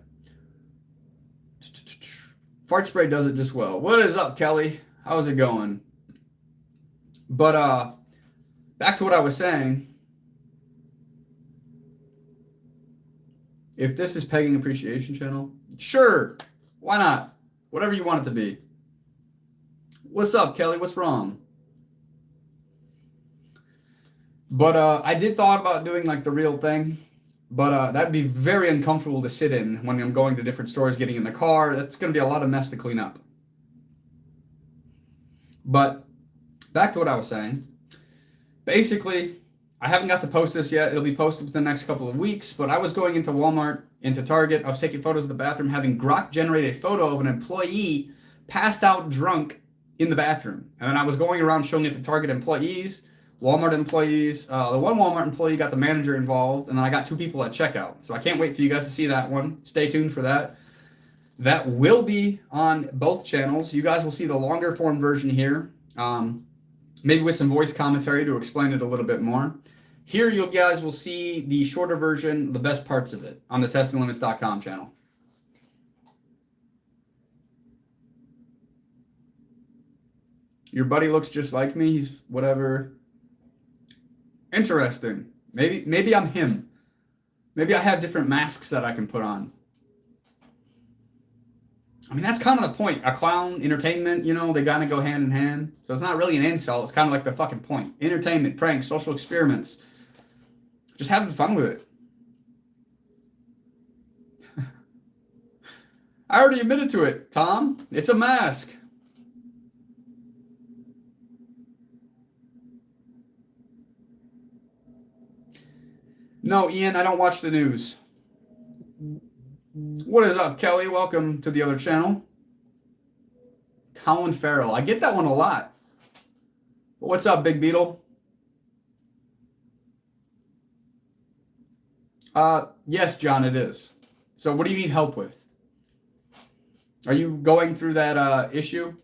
fart spray does it just well. What is up, Kelly? How's it going? But back to what I was saying. If this is Pegging Appreciation Channel, sure, why not? Whatever you want it to be. What's up, Kelly? What's wrong? But I did thought about doing like the real thing, but that'd be very uncomfortable to sit in when I'm going to different stores, getting in the car. That's going to be a lot of mess to clean up. But back to what I was saying. Basically, I haven't got to post this yet. It'll be posted within the next couple of weeks, but I was going into Walmart, into Target. I was taking photos of the bathroom, having Grok generate a photo of an employee passed out drunk in the bathroom. And then I was going around showing it to Target employees, Walmart employees. The one Walmart employee got the manager involved, and then I got 2 people at checkout. So I can't wait for you guys to see that one. Stay tuned for that. That will be on both channels. You guys will see the longer form version here, maybe with some voice commentary to explain it a little bit more. Here you guys will see the shorter version, the best parts of it, on the testinglimits.com channel. Your buddy looks just like me. He's whatever. Interesting. Maybe I'm him. Maybe I have different masks that I can put on. I mean, that's kind of the point. A clown, entertainment, you know, they got to go hand in hand. So it's not really an insult. It's kind of like the fucking point. Entertainment, pranks, social experiments. Just having fun with it. I already admitted to it, Tom. It's a mask. No, Ian, I don't watch the news. What is up, Kelly? Welcome to the other channel. Colin Farrell. I get that one a lot. But what's up, Big Beetle? Yes, John, it is. So what do you need help with? Are you going through that issue?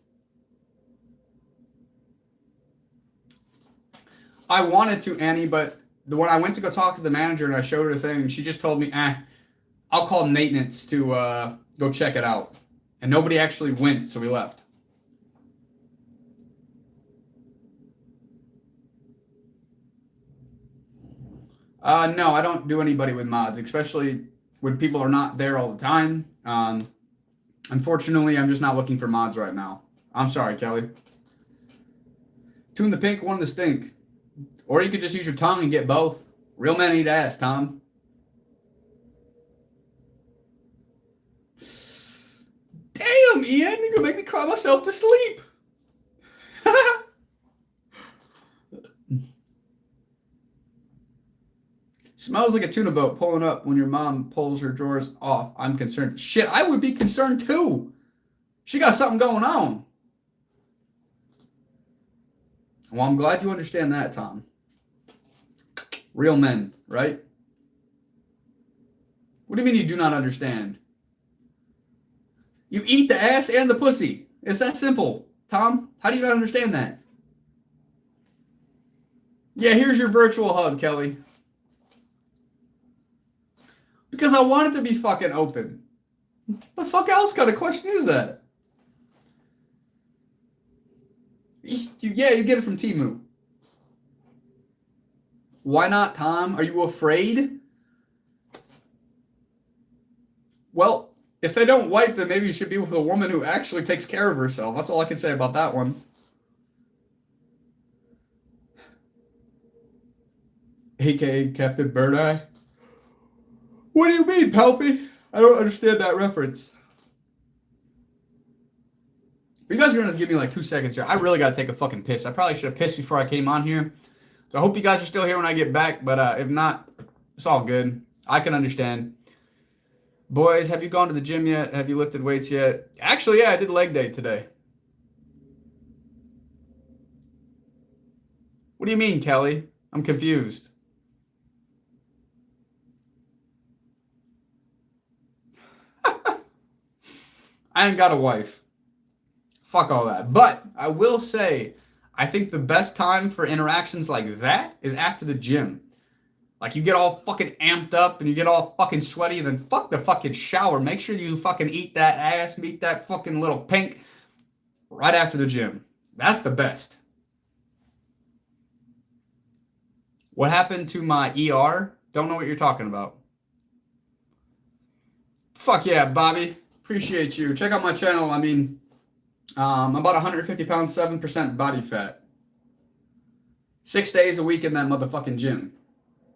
I wanted to, Annie, but when I went to go talk to the manager and I showed her the thing, she just told me, I'll call maintenance to go check it out. And nobody actually went, so we left. No, I don't do anybody with mods, especially when people are not there all the time. Unfortunately, I'm just not looking for mods right now. I'm sorry, Kelly. 2 in the pink, 1 in the stink. Or you could just use your tongue and get both. Real men eat ass, Tom. Damn, Ian, you're gonna make me cry myself to sleep. Smells like a tuna boat pulling up when your mom pulls her drawers off. I'm concerned. Shit, I would be concerned too. She got something going on. Well, I'm glad you understand that, Tom. Real men, right? What do you mean you do not understand? You eat the ass and the pussy. It's that simple. Tom, how do you not understand that? Yeah, here's your virtual hug, Kelly. Because I want it to be fucking open. The fuck else kind of question is that? Yeah, you get it from Temu. Why not, Tom? Are you afraid? Well, if they don't wipe, then maybe you should be with a woman who actually takes care of herself. That's all I can say about that one. AKA Captain Bird-Eye. What do you mean, Palfy? I don't understand that reference. You guys are going to give me like 2 seconds here. I really got to take a fucking piss. I probably should have pissed before I came on here. So I hope you guys are still here when I get back. But if not, it's all good. I can understand. Boys, have you gone to the gym yet? Have you lifted weights yet? Actually, yeah, I did leg day today. What do you mean, Kelly? I'm confused. I ain't got a wife. Fuck all that. But I will say, I think the best time for interactions like that is after the gym. Like, you get all fucking amped up and you get all fucking sweaty, and then fuck the fucking shower. Make sure you fucking eat that ass, meet that fucking little pink right after the gym. That's the best. What happened to my ER? Don't know what you're talking about. Fuck yeah, Bobby. Appreciate you. Check out my channel. I mean, I'm about 150 pounds, 7% body fat. 6 days a week in that motherfucking gym.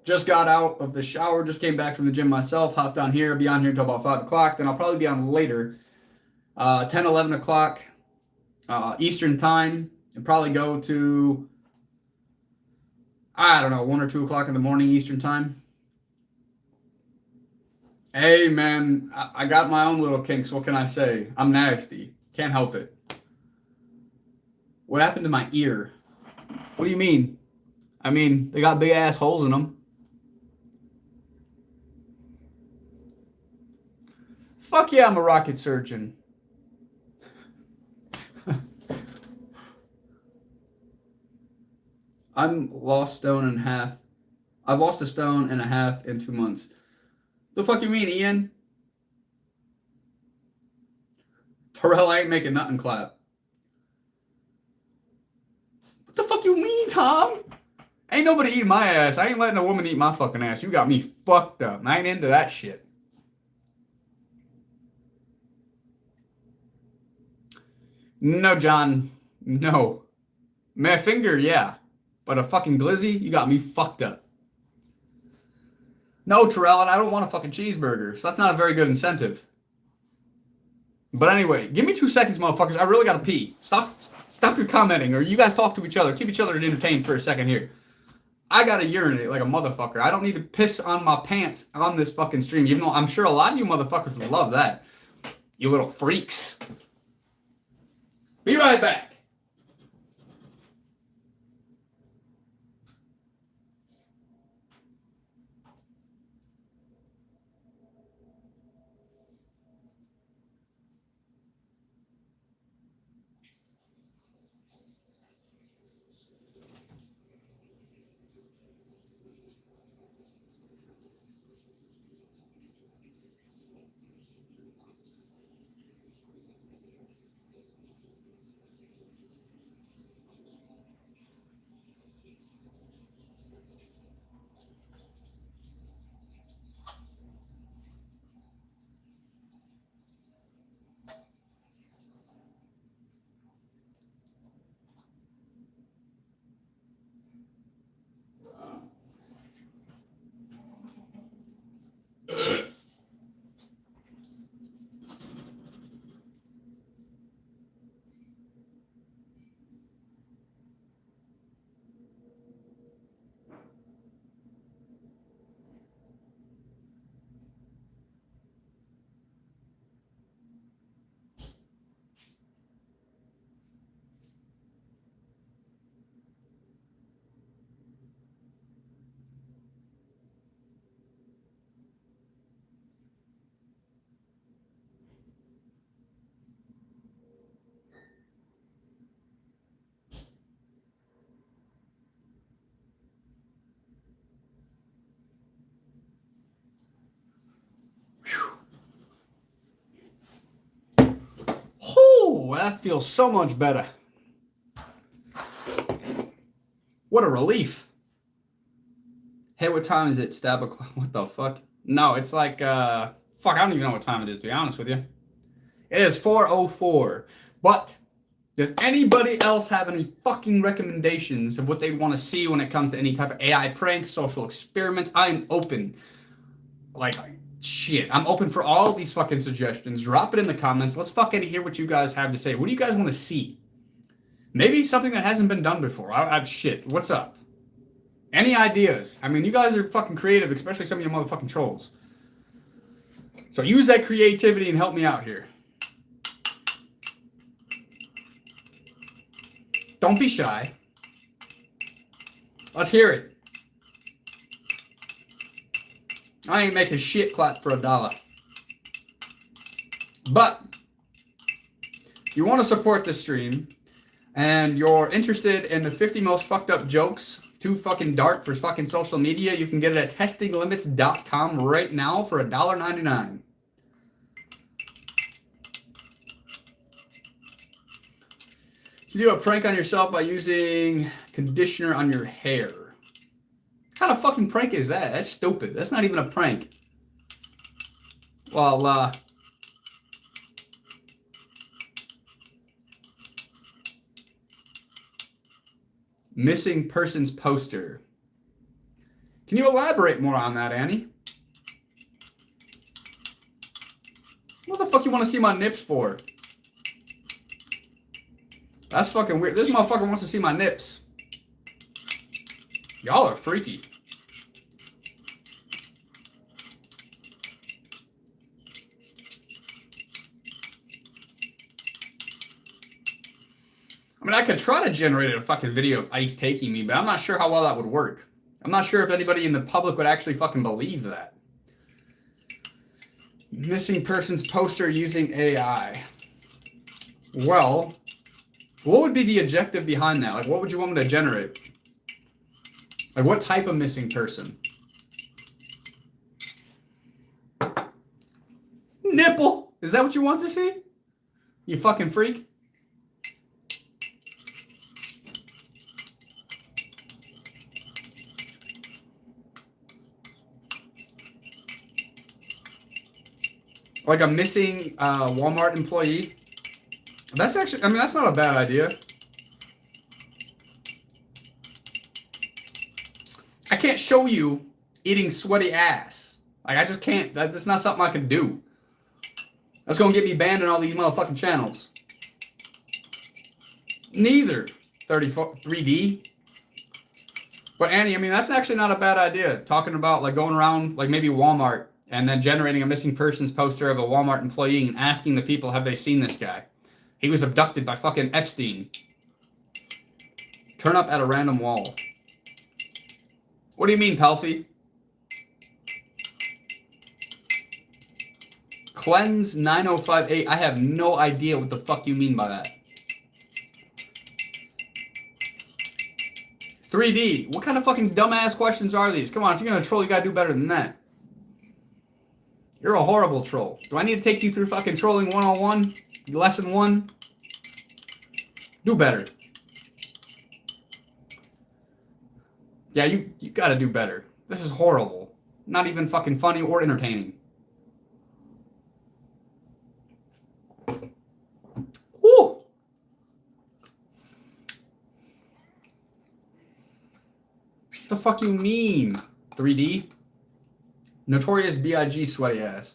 Just got out of the shower, just came back from the gym myself, hopped on here, be on here until about 5 o'clock. Then I'll probably be on later, 10, 11 o'clock Eastern time, and probably go to, I don't know, 1 or 2 o'clock in the morning Eastern time. Hey, man, I got my own little kinks. What can I say? I'm nasty. Can't help it. What happened to my ear? What do you mean? I mean, they got big ass holes in them. Fuck yeah, I'm a rocket surgeon. I'm lost stone and a half. I've lost a stone and a half in 2 months. The fuck you mean, Ian? Terrell ain't making nothing clap. What the fuck you mean, Tom? Ain't nobody eating my ass. I ain't letting a woman eat my fucking ass. You got me fucked up. I ain't into that shit. No, John. No. My finger, yeah. But a fucking glizzy, you got me fucked up. No, Terrell, and I don't want a fucking cheeseburger, so that's not a very good incentive. But anyway, give me 2 seconds, motherfuckers. I really gotta pee. Stop your commenting, or you guys talk to each other. Keep each other entertained for a second here. I gotta urinate like a motherfucker. I don't need to piss on my pants on this fucking stream, even though I'm sure a lot of you motherfuckers would love that. You little freaks. Be right back. Oh, that feels so much better. What a relief. Hey, what time is it? Stab o'clock. What the fuck? No, it's like, fuck, I don't even know what time it is, to be honest with you. It is 4:04. But does anybody else have any fucking recommendations of what they want to see when it comes to any type of AI pranks, social experiments? I'm open. Like, shit, I'm open for all these fucking suggestions. Drop it in the comments. Let's fucking hear what you guys have to say. What do you guys want to see? Maybe something that hasn't been done before. Shit, what's up? Any ideas? I mean, you guys are fucking creative, especially some of you motherfucking trolls. So use that creativity and help me out here. Don't be shy. Let's hear it. I ain't making shit clap for $1. But if you want to support this stream and you're interested in the 50 most fucked up jokes too fucking dark for fucking social media, you can get it at testinglimits.com right now for $1.99. You do a prank on yourself by using conditioner on your hair. What kind of fucking prank is that? That's stupid. That's not even a prank. Well, missing persons poster. Can you elaborate more on that, Annie? What the fuck you want to see my nips for? That's fucking weird. This motherfucker wants to see my nips. Y'all are freaky. I mean, I could try to generate a fucking video of Ice taking me, but I'm not sure how well that would work. I'm not sure if anybody in the public would actually fucking believe that. Missing persons poster using AI. Well, what would be the objective behind that? Like, what would you want me to generate? Like, what type of missing person? Nipple! Is that what you want to see? You fucking freak? Like a missing Walmart employee? That's actually, I mean, that's not a bad idea. I can't show you eating sweaty ass. Like, I just can't. That's not something I can do. That's going to get me banned on all these motherfucking channels. Neither. 3D. But Annie, I mean, that's actually not a bad idea. Talking about, like, going around, like, maybe Walmart and then generating a missing persons poster of a Walmart employee and asking the people, have they seen this guy? He was abducted by fucking Epstein. Turn up at a random wall. What do you mean, Pelfie? Cleanse 9058. I have no idea what the fuck you mean by that. 3D. What kind of fucking dumbass questions are these? Come on, if you're gonna troll, you gotta do better than that. You're a horrible troll. Do I need to take you through fucking trolling 101? Lesson 1? Do better. Yeah, you gotta do better. This is horrible. Not even fucking funny or entertaining. Woo! What the fuck you mean? 3D? Notorious B.I.G. sweaty ass.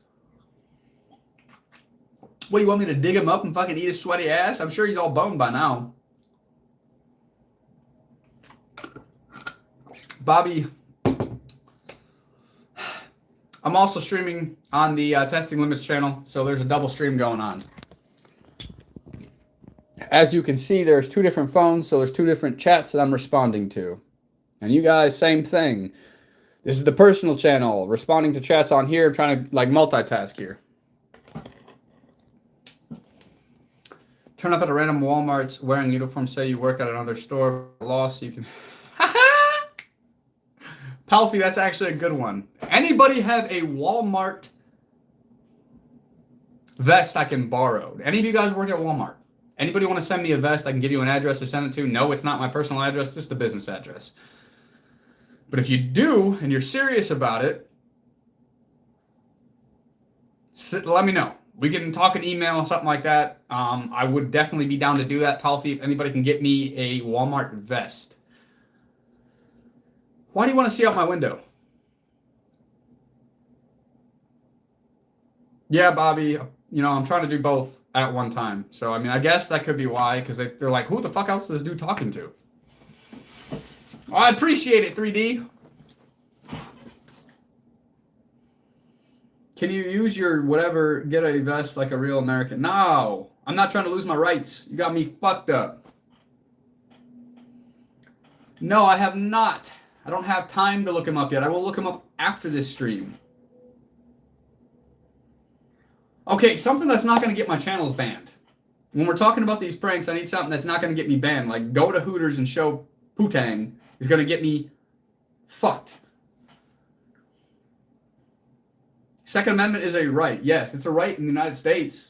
What, do you want me to dig him up and fucking eat his sweaty ass? I'm sure he's all boned by now. Bobby, I'm also streaming on the Testing Limits channel, so there's a double stream going on. As you can see, there's 2 different phones, so there's 2 different chats that I'm responding to. And you guys, same thing. This is the personal channel, responding to chats on here, trying to like multitask here. Turn up at a random Walmart's wearing uniform, say you work at another store, loss, you can... Palfy, that's actually a good one. Anybody have a Walmart vest I can borrow? Any of you guys work at Walmart? Anybody want to send me a vest? I can give you an address to send it to. No, it's not my personal address, just the business address. But if you do, and you're serious about it, let me know. We can talk an email or something like that. I would definitely be down to do that, Palfy, if anybody can get me a Walmart vest. Why do you want to see out my window? Yeah, Bobby, you know, I'm trying to do both at one time. So, I mean, I guess that could be why, because they're like, who the fuck else is this dude talking to? Well, I appreciate it, 3D. Can you use your whatever, get a vest like a real American? No, I'm not trying to lose my rights. You got me fucked up. No, I have not. I don't have time to look him up yet. I will look him up after this stream. Okay, something that's not going to get my channels banned. When we're talking about these pranks, I need something that's not going to get me banned. Like, go to Hooters and show Poo-Tang is going to get me fucked. Second Amendment is a right. Yes, it's a right in the United States.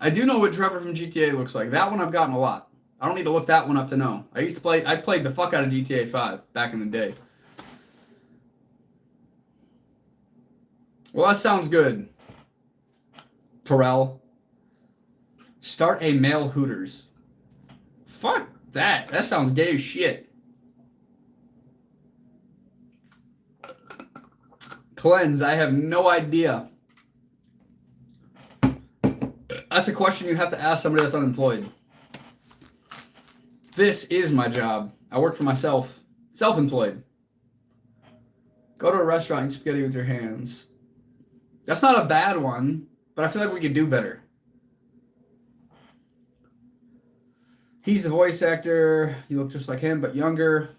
I do know what Trevor from GTA looks like. That one I've gotten a lot. I don't need to look that one up to know. I played the fuck out of GTA 5 back in the day. Well, that sounds good. Terrell. Start a male Hooters. Fuck that. That sounds gay as shit. Cleanse. I have no idea. That's a question you have to ask somebody that's unemployed. This is my job. I work for myself. Self-employed. Go to a restaurant and eat spaghetti with your hands. That's not a bad one, but I feel like we could do better. He's the voice actor. You look just like him, but younger.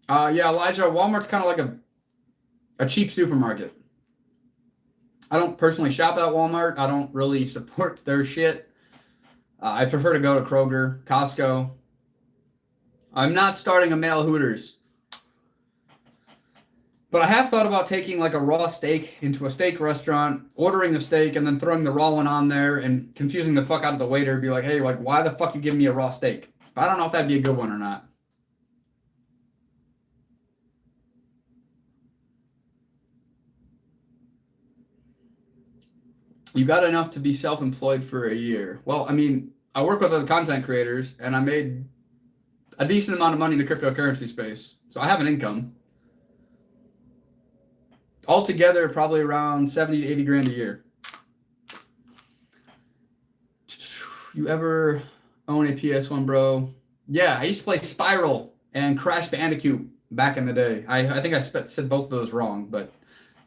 Yeah, Elijah, Walmart's kind of like a cheap supermarket. I don't personally shop at Walmart. I don't really support their shit. I prefer to go to Kroger, Costco. I'm not starting a male Hooters. But I have thought about taking like a raw steak into a steak restaurant, ordering a steak, and then throwing the raw one on there and confusing the fuck out of the waiter. Be like, hey, like, why the fuck you giving me a raw steak? I don't know if that'd be a good one or not. You got enough to be self-employed for a year. Well, I mean, I work with other content creators, and I made a decent amount of money in the cryptocurrency space. So I have an income. Altogether, probably around 70 to 80 grand a year. You ever own a PS1, bro? Yeah, I used to play Spiral and Crash Bandicoot back in the day. I think I said both of those wrong, but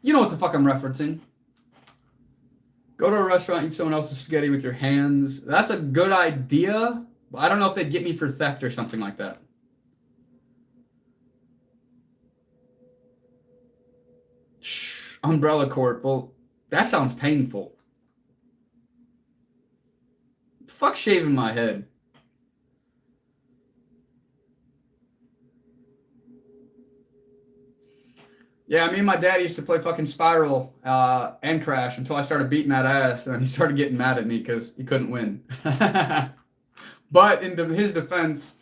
you know what the fuck I'm referencing. Go to a restaurant, eat someone else's spaghetti with your hands. That's a good idea, but I don't know if they'd get me for theft or something like that. Umbrella Corp. Well, that sounds painful. Fuck shaving my head. Yeah, me and my dad used to play fucking Spiral and Crash until I started beating that ass, and then he started getting mad at me because he couldn't win. But in his defense,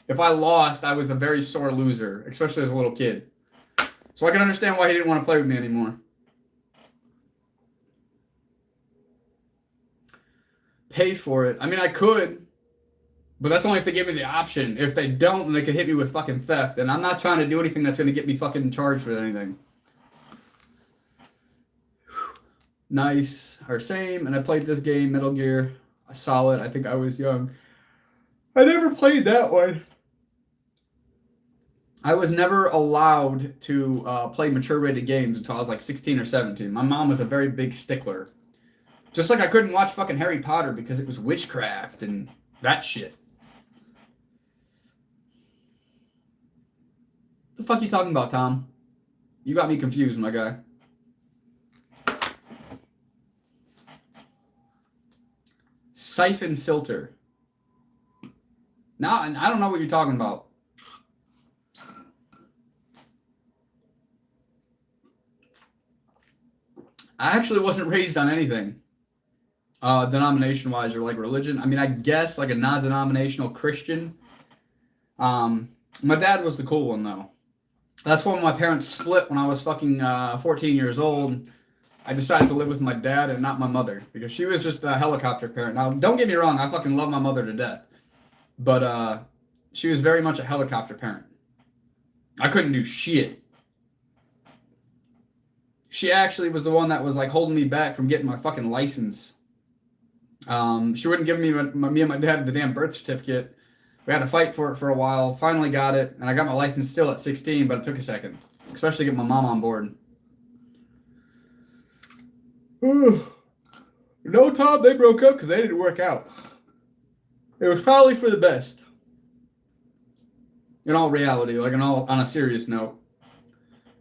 if I lost, I was a very sore loser, especially as a little kid. So I can understand why he didn't want to play with me anymore. Pay for it. I mean, I could, but that's only if they give me the option. If they don't, then they could hit me with fucking theft. And I'm not trying to do anything that's going to get me fucking charged with anything. Nice. Or same. And I played this game, Metal Gear. I saw it. I think I was young. I never played that one. I was never allowed to play mature rated games until I was like 16 or 17. My mom was a very big stickler. Just like I couldn't watch fucking Harry Potter because it was witchcraft and that shit. The fuck you talking about, Tom? You got me confused, my guy. Siphon filter. Now, I don't know what you're talking about. I actually wasn't raised on anything. Denomination-wise or like religion. I mean, I guess like a non-denominational Christian. My dad was the cool one, though. That's when my parents split when I was fucking 14 years old. I decided to live with my dad and not my mother because she was just a helicopter parent. Now, don't get me wrong. I fucking love my mother to death. But she was very much a helicopter parent. I couldn't do shit. She actually was the one that was like holding me back from getting my fucking license. She wouldn't give me and my dad the damn birth certificate. We had to fight for it for a while. Finally got it, and I got my license still at 16, but it took a second, especially to get my mom on board. No, Tom, they broke up because they didn't work out. It was probably for the best. In all reality, like on a serious note.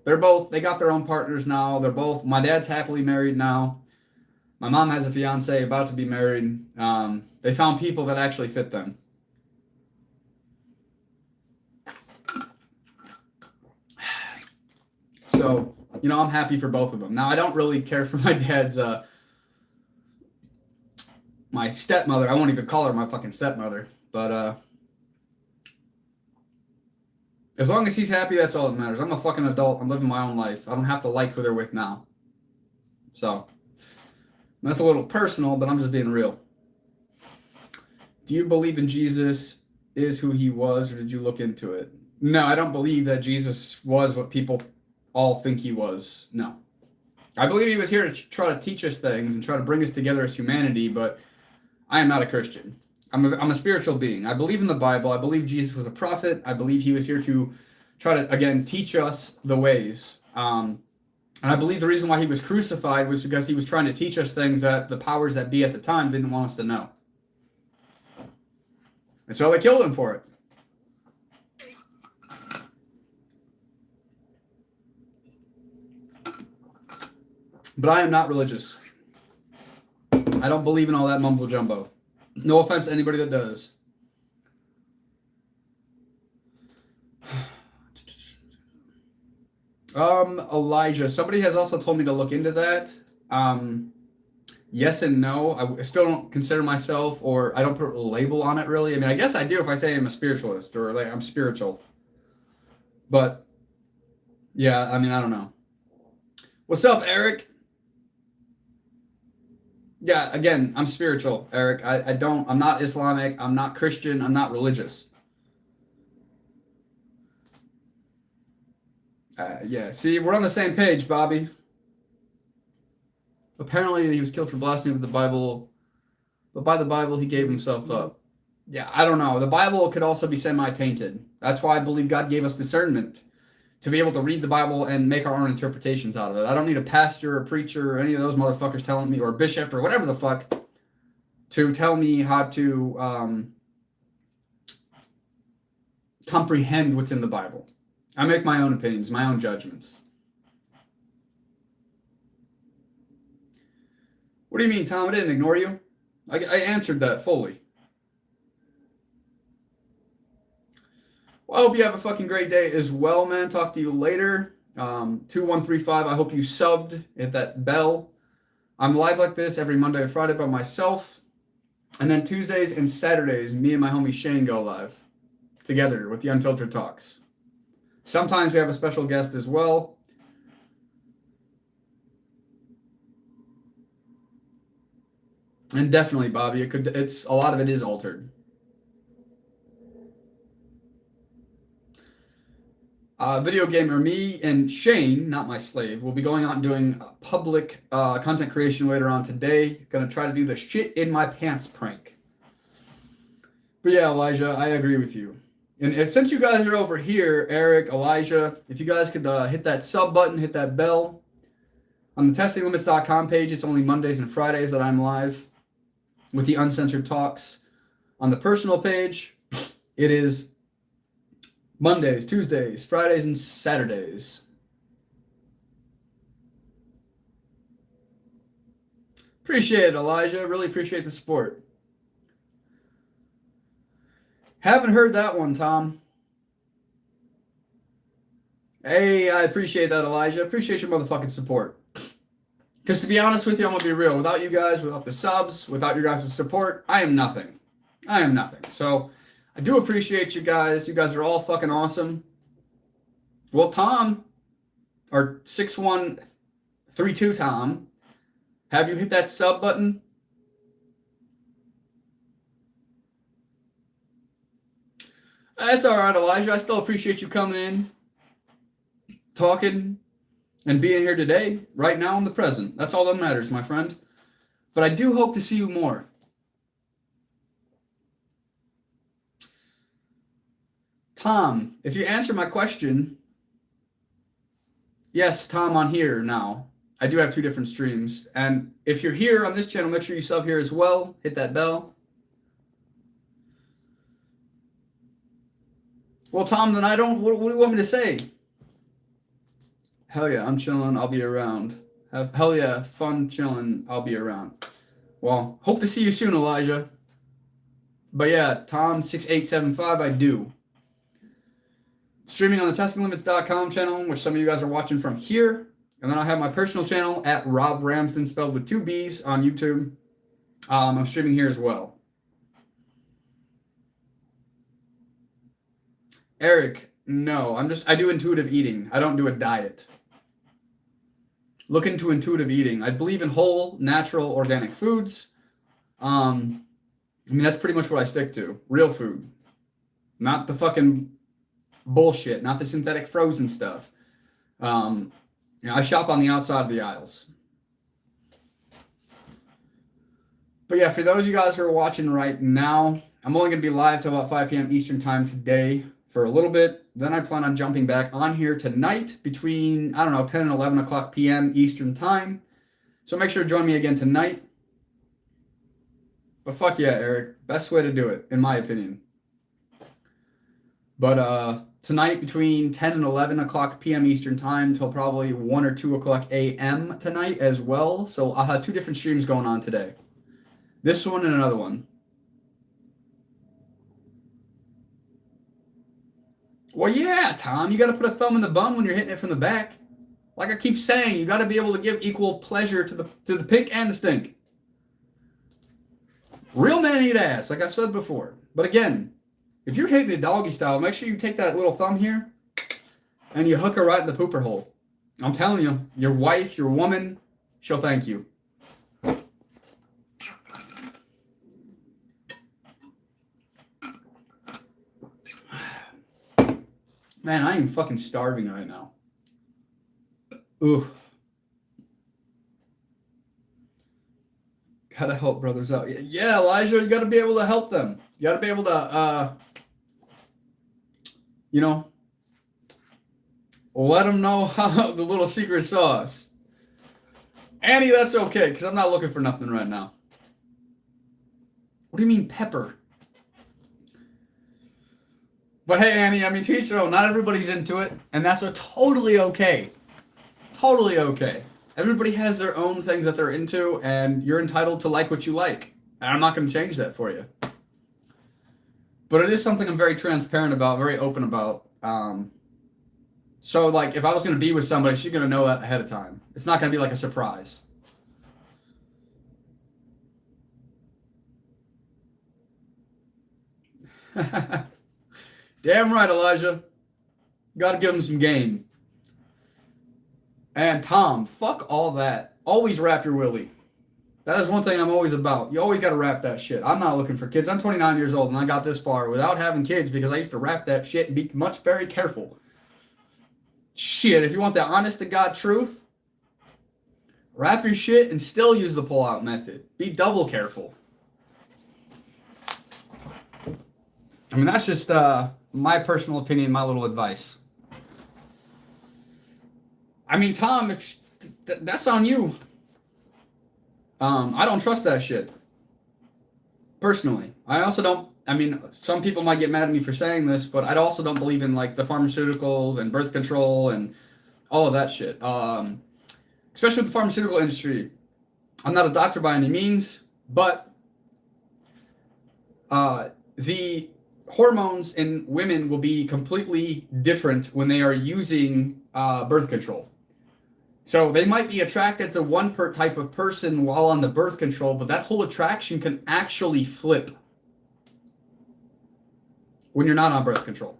They got their own partners now. My dad's happily married now. My mom has a fiance, about to be married. They found people that actually fit them. So, you know, I'm happy for both of them. Now, I don't really care for my dad's, my stepmother. I won't even call her my fucking stepmother. But, as long as he's happy, that's all that matters. I'm a fucking adult. I'm living my own life. I don't have to like who they're with now. So, that's a little personal, but I'm just being real. Do you believe in Jesus is who he was, or did you look into it? No, I don't believe that Jesus was what people all think he was. No. I believe he was here to try to teach us things and try to bring us together as humanity, but I am not a Christian. I'm a spiritual being. I believe in the Bible. I believe Jesus was a prophet. I believe he was here to try to, again, teach us the ways. And I believe the reason why he was crucified was because he was trying to teach us things that the powers that be at the time didn't want us to know. And so they killed him for it. But I am not religious. I don't believe in all that mumbo jumbo. No offense to anybody that does. Elijah, somebody has also told me to look into that. Yes and no. I still don't consider myself, or I don't put a label on it really. I mean, I guess I do if I say I'm a spiritualist or like I'm spiritual. But yeah, I mean, I don't know. What's up, Eric? Yeah, again, I'm spiritual, Eric. I'm not Islamic. I'm not Christian. I'm not religious. Yeah, see, we're on the same page, Bobby. Apparently, he was killed for blasphemy of the Bible, but by the Bible, he gave himself up. Yeah, I don't know. The Bible could also be semi-tainted. That's why I believe God gave us discernment to be able to read the Bible and make our own interpretations out of it. I don't need a pastor or preacher or any of those motherfuckers telling me, or a bishop or whatever the fuck, to tell me how to comprehend what's in the Bible. I make my own opinions, my own judgments. What do you mean, Tom? I didn't ignore you. I answered that fully. Well, I hope you have a fucking great day as well, man. Talk to you later. 2135, I hope you subbed. Hit that bell. I'm live like this every Monday and Friday by myself. And then Tuesdays and Saturdays, me and my homie Shane go live together with the Unfiltered Talks. Sometimes we have a special guest as well. And definitely, Bobby, it's a lot of it is altered. Video gamer, me and Shane, not my slave, will be going out and doing public content creation later on today. Gonna try to do the shit in my pants prank. But yeah, Elijah, I agree with you. And since you guys are over here, Eric, Elijah, if you guys could hit that sub button, hit that bell. On the testinglimits.com page, it's only Mondays and Fridays that I'm live with the Uncensored Talks. On the personal page, it is Mondays, Tuesdays, Fridays, and Saturdays. Appreciate it, Elijah. Really appreciate the support. Haven't heard that one, Tom. Hey, I appreciate that, Elijah. Appreciate your motherfucking support. Because to be honest with you, I'm going to be real. Without you guys, without the subs, without your guys' support, I am nothing. I am nothing. So I do appreciate you guys. You guys are all fucking awesome. Well, Tom, or 6132 Tom, have you hit that sub button? That's all right, Elijah. I still appreciate you coming in, talking, and being here today, right now in the present. That's all that matters, my friend. But I do hope to see you more. Tom, if you answer my question, yes, Tom on here now. I do have 2 different streams. And if you're here on this channel, make sure you sub here as well. Hit that bell. Well, Tom, then what do you want me to say? Hell yeah, I'm chilling. I'll be around. Hell yeah, fun chilling. I'll be around. Well, hope to see you soon, Elijah. But yeah, Tom6875, I do. Streaming on the testinglimits.com channel, which some of you guys are watching from here. And then I have my personal channel at Robb Ramsden, spelled with 2 B's, on YouTube. I'm streaming here as well. Eric, no, I do intuitive eating. I don't do a diet. Look into intuitive eating. I believe in whole, natural, organic foods. That's pretty much what I stick to. Real food. Not the fucking bullshit. Not the synthetic frozen stuff. I shop on the outside of the aisles. But yeah, for those of you guys who are watching right now, I'm only going to be live till about 5 p.m. Eastern time today for a little bit. Then I plan on jumping back on here tonight between, 10 and 11 o'clock p.m. Eastern time. So make sure to join me again tonight. But fuck yeah, Eric. Best way to do it, in my opinion. But tonight between 10 and 11 o'clock p.m. Eastern time till probably 1 or 2 o'clock a.m. tonight as well. So I'll have 2 different streams going on today. This one and another one. Well, yeah, Tom, you got to put a thumb in the bum when you're hitting it from the back. Like I keep saying, you got to be able to give equal pleasure to the pink and the stink. Real men eat ass, like I've said before. But again, if you're hitting it doggy style, make sure you take that little thumb here and you hook her right in the pooper hole. I'm telling you, your wife, your woman, she'll thank you. Man, I am fucking starving right now. Ooh. Gotta help brothers out. Yeah, Elijah, you gotta be able to help them. You gotta be able to, let them know how the little secret sauce. Annie, that's okay, because I'm not looking for nothing right now. What do you mean pepper? But hey, Annie, to each their own. Not everybody's into it, and that's totally okay. Totally okay. Everybody has their own things that they're into, and you're entitled to like what you like. And I'm not going to change that for you. But it is something I'm very transparent about, very open about. So, like, if I was going to be with somebody, she's going to know that ahead of time. It's not going to be like a surprise. Damn right, Elijah. Got to give him some game. And Tom, fuck all that. Always wrap your willy. That is one thing I'm always about. You always got to wrap that shit. I'm not looking for kids. I'm 29 years old and I got this far without having kids because I used to wrap that shit and be very careful. Shit, if you want the honest to God truth, wrap your shit and still use the pull-out method. Be double careful. That's just my personal opinion, my little advice. Tom, that's on you. I don't trust that shit. Personally. I also don't, some people might get mad at me for saying this, but I also don't believe in, like, the pharmaceuticals and birth control and all of that shit. Especially with the pharmaceutical industry. I'm not a doctor by any means, but the hormones in women will be completely different when they are using birth control. So they might be attracted to one type of person while on the birth control, but that whole attraction can actually flip when you're not on birth control.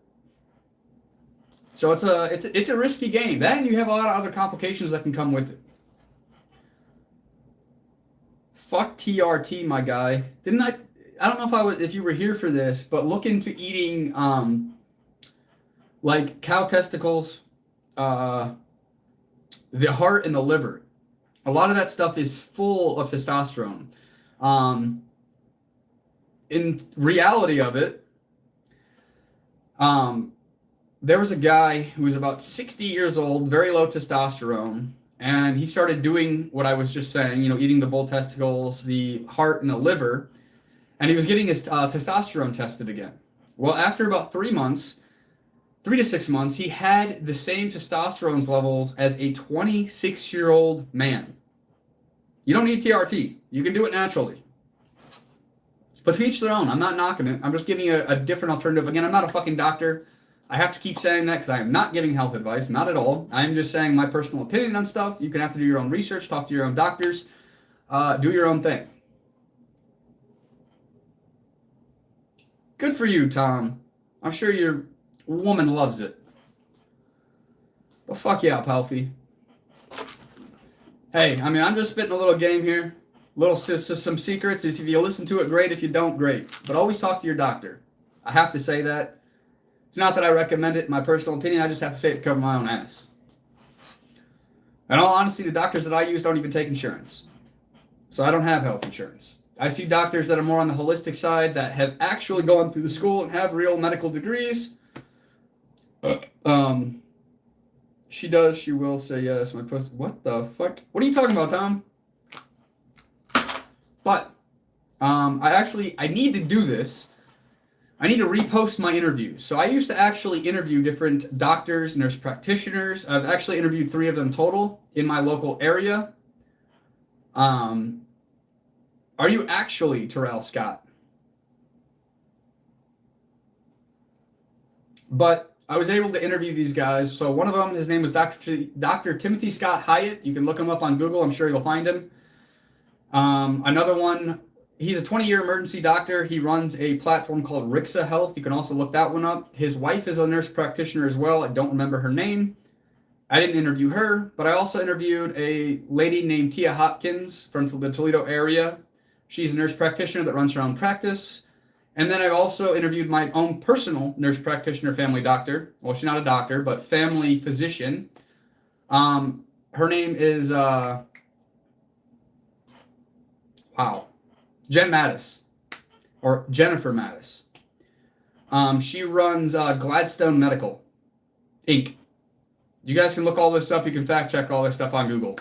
So it's a risky game. That, and you have a lot of other complications that can come with it. Fuck TRT, my guy. I don't know if you were here for this, but look into eating like cow testicles, the heart and the liver. A lot of that stuff is full of testosterone. In reality of it, there was a guy who was about 60 years old, very low testosterone, and he started doing what I was just saying, eating the bull testicles, the heart, and the liver, and he was getting his testosterone tested again. Well, after about 3 months, 3 to 6 months, he had the same testosterone levels as a 26-year-old man. You don't need TRT. You can do it naturally. But to each their own. I'm not knocking it. I'm just giving you a different alternative. Again, I'm not a fucking doctor. I have to keep saying that because I am not giving health advice. Not at all. I'm just saying my personal opinion on stuff. You can have to do your own research, talk to your own doctors, do your own thing. Good for you, Tom. I'm sure your woman loves it. But fuck yeah, Palfy. Hey, I mean, I'm just spitting a little game here. Some secrets. If you listen to it, great. If you don't, great. But always talk to your doctor. I have to say that. It's not that I recommend it in my personal opinion. I just have to say it to cover my own ass. In all honesty, the doctors that I use don't even take insurance. So I don't have health insurance. I see doctors that are more on the holistic side that have actually gone through the school and have real medical degrees. She does. She will say yes. My pussy. What the fuck? What are you talking about, Tom? But I need to do this. I need to repost my interviews. So I used to actually interview different doctors, nurse practitioners. I've actually interviewed 3 of them total in my local area. Are you actually Terrell Scott? But I was able to interview these guys. So one of them, his name was Dr. Timothy Scott Hyatt. You can look him up on Google. I'm sure you'll find him. Another one, he's a 20-year emergency doctor. He runs a platform called Rixa Health. You can also look that one up. His wife is a nurse practitioner as well. I don't remember her name. I didn't interview her, but I also interviewed a lady named Tia Hopkins from the Toledo area. She's a nurse practitioner that runs her own practice. And then I've also interviewed my own personal nurse practitioner, family doctor. Well, she's not a doctor, but family physician. Her name is, Jen Mattis, or Jennifer Mattis. She runs Gladstone Medical, Inc. You guys can look all this up. You can fact check all this stuff on Google.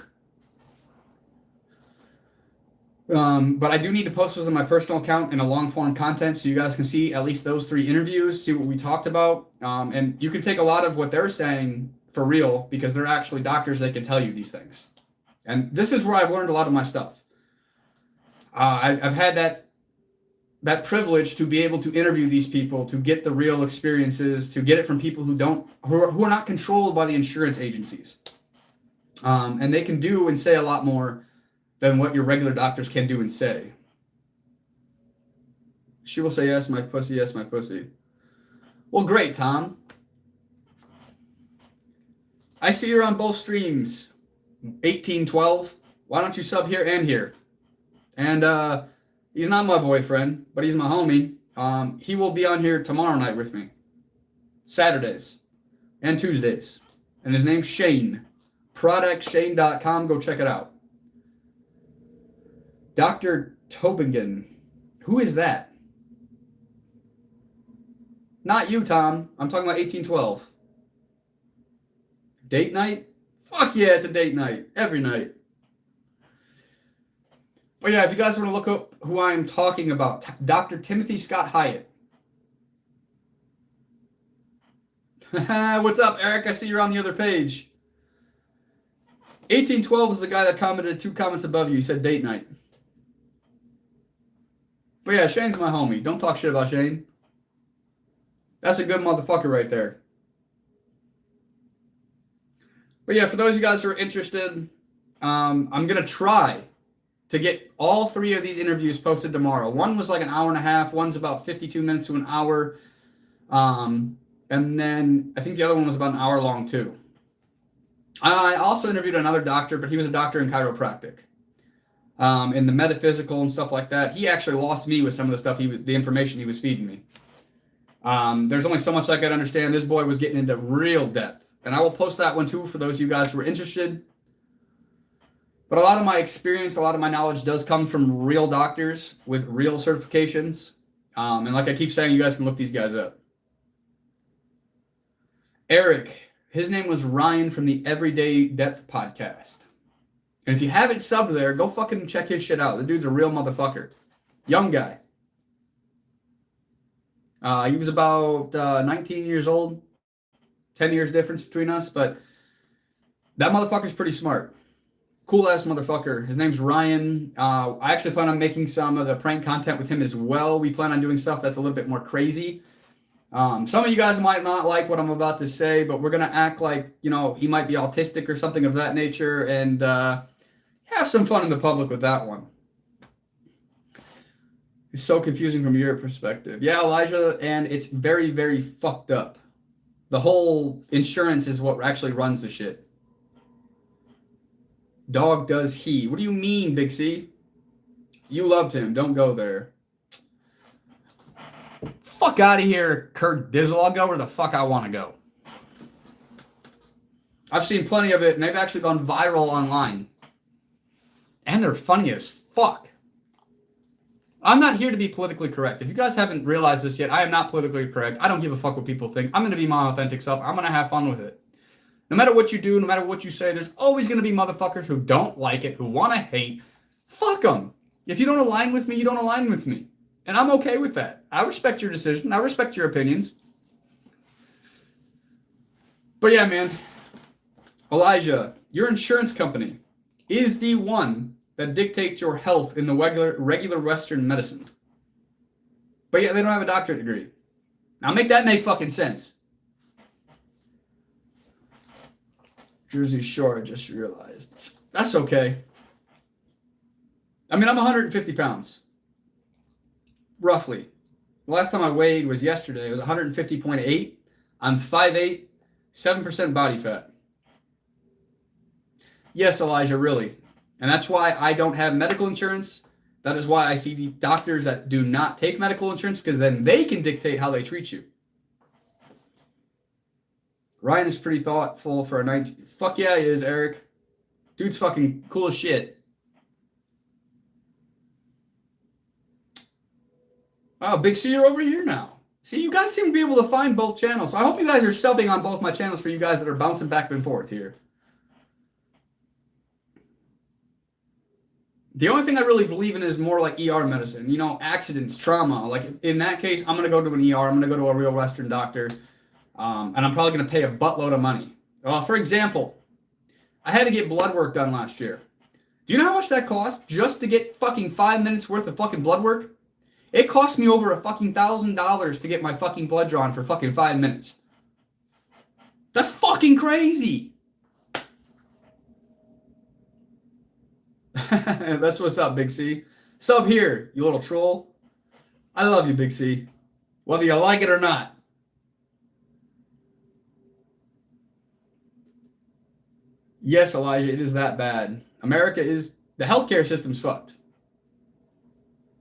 But I do need to post those on my personal account in a long form content so you guys can see at least those 3 interviews, see what we talked about. And you can take a lot of what they're saying for real because they're actually doctors that can tell you these things. And this is where I've learned a lot of my stuff. I've had that privilege to be able to interview these people, to get the real experiences, to get it from people who are not controlled by the insurance agencies. And they can do and say a lot more than what your regular doctors can do and say. She will say yes, my pussy, yes, my pussy. Well, great, Tom. I see you're on both streams. 1812. Why don't you sub here and here? And he's not my boyfriend, but he's my homie. He will be on here tomorrow night with me. Saturdays and Tuesdays. And his name's Shane. ProductShane.com. Go check it out. Dr. Tobingen. Who is that? Not you, Tom. I'm talking about 1812. Date night? Fuck yeah, it's a date night. Every night. But yeah, if you guys want to look up who I'm talking about, Dr. Timothy Scott Hyatt. What's up, Eric? I see you're on the other page. 1812 is the guy that commented 2 comments above you. He said date night. But yeah, Shane's my homie. Don't talk shit about Shane. That's a good motherfucker right there. But yeah, for those of you guys who are interested, I'm going to try to get all 3 of these interviews posted tomorrow. One was like an hour and a half. One's about 52 minutes to an hour. And then I think the other one was about an hour long too. I also interviewed another doctor, but he was a doctor in chiropractic. In the metaphysical and stuff like that. He actually lost me with some of the stuff the information he was feeding me. There's only so much I could understand. This boy was getting into real depth. And I will post that one too for those of you guys who are interested. But a lot of my experience, a lot of my knowledge does come from real doctors with real certifications. And like I keep saying, you guys can look these guys up. Eric, his name was Ryan from the Everyday Depth podcast. And if you haven't subbed there, go fucking check his shit out. The dude's a real motherfucker. Young guy. He was about 19 years old. 10 years difference between us, but that motherfucker's pretty smart. Cool ass motherfucker. His name's Ryan. I actually plan on making some of the prank content with him as well. We plan on doing stuff that's a little bit more crazy. Some of you guys might not like what I'm about to say, but we're going to act like, you know, he might be autistic or something of that nature, and have some fun in the public with that one. It's so confusing from your perspective. Yeah, Elijah, and it's very, very fucked up. The whole insurance is what actually runs the shit. Dog does he. What do you mean, Big C? You loved him. Don't go there. Fuck out of here, Kurt Dizzle. I'll go where the fuck I want to go. I've seen plenty of it, and they've actually gone viral online. And they're funny as fuck. I'm not here to be politically correct. If you guys haven't realized this yet, I am not politically correct. I don't give a fuck what people think. I'm going to be my authentic self. I'm going to have fun with it. No matter what you do, no matter what you say, there's always going to be motherfuckers who don't like it, who want to hate. Fuck them. If you don't align with me, you don't align with me. And I'm okay with that. I respect your decision. I respect your opinions. But yeah, man. Elijah, your insurance company is the one that dictates your health in the regular Western medicine. But yeah, they don't have a doctorate degree. Now make that make fucking sense. Jersey Shore, I just realized. That's okay. I mean, I'm 150 pounds. Roughly. The last time I weighed was yesterday. It was 150.8. I'm 5'8", 7% body fat. Yes, Elijah, really. And that's why I don't have medical insurance. That is why I see the doctors that do not take medical insurance, because then they can dictate how they treat you. Ryan is pretty thoughtful for a 19... Fuck yeah, he is, Eric. Dude's fucking cool as shit. Oh, Big C, you're over here now. See, you guys seem to be able to find both channels. So I hope you guys are subbing on both my channels for you guys that are bouncing back and forth here. The only thing I really believe in is more like ER medicine. You know, accidents, trauma. Like, in that case, I'm going to go to an ER. I'm going to go to a real Western doctor. And I'm probably going to pay a buttload of money. For example, I had to get blood work done last year. Do you know how much that cost just to get fucking 5 minutes worth of fucking blood work? It cost me over a fucking $1,000 to get my fucking blood drawn for fucking 5 minutes. That's fucking crazy. That's what's up, Big C. Sub here, you little troll. I love you, Big C. Whether you like it or not. Yes, Elijah, it is that bad. America is... The healthcare system's fucked.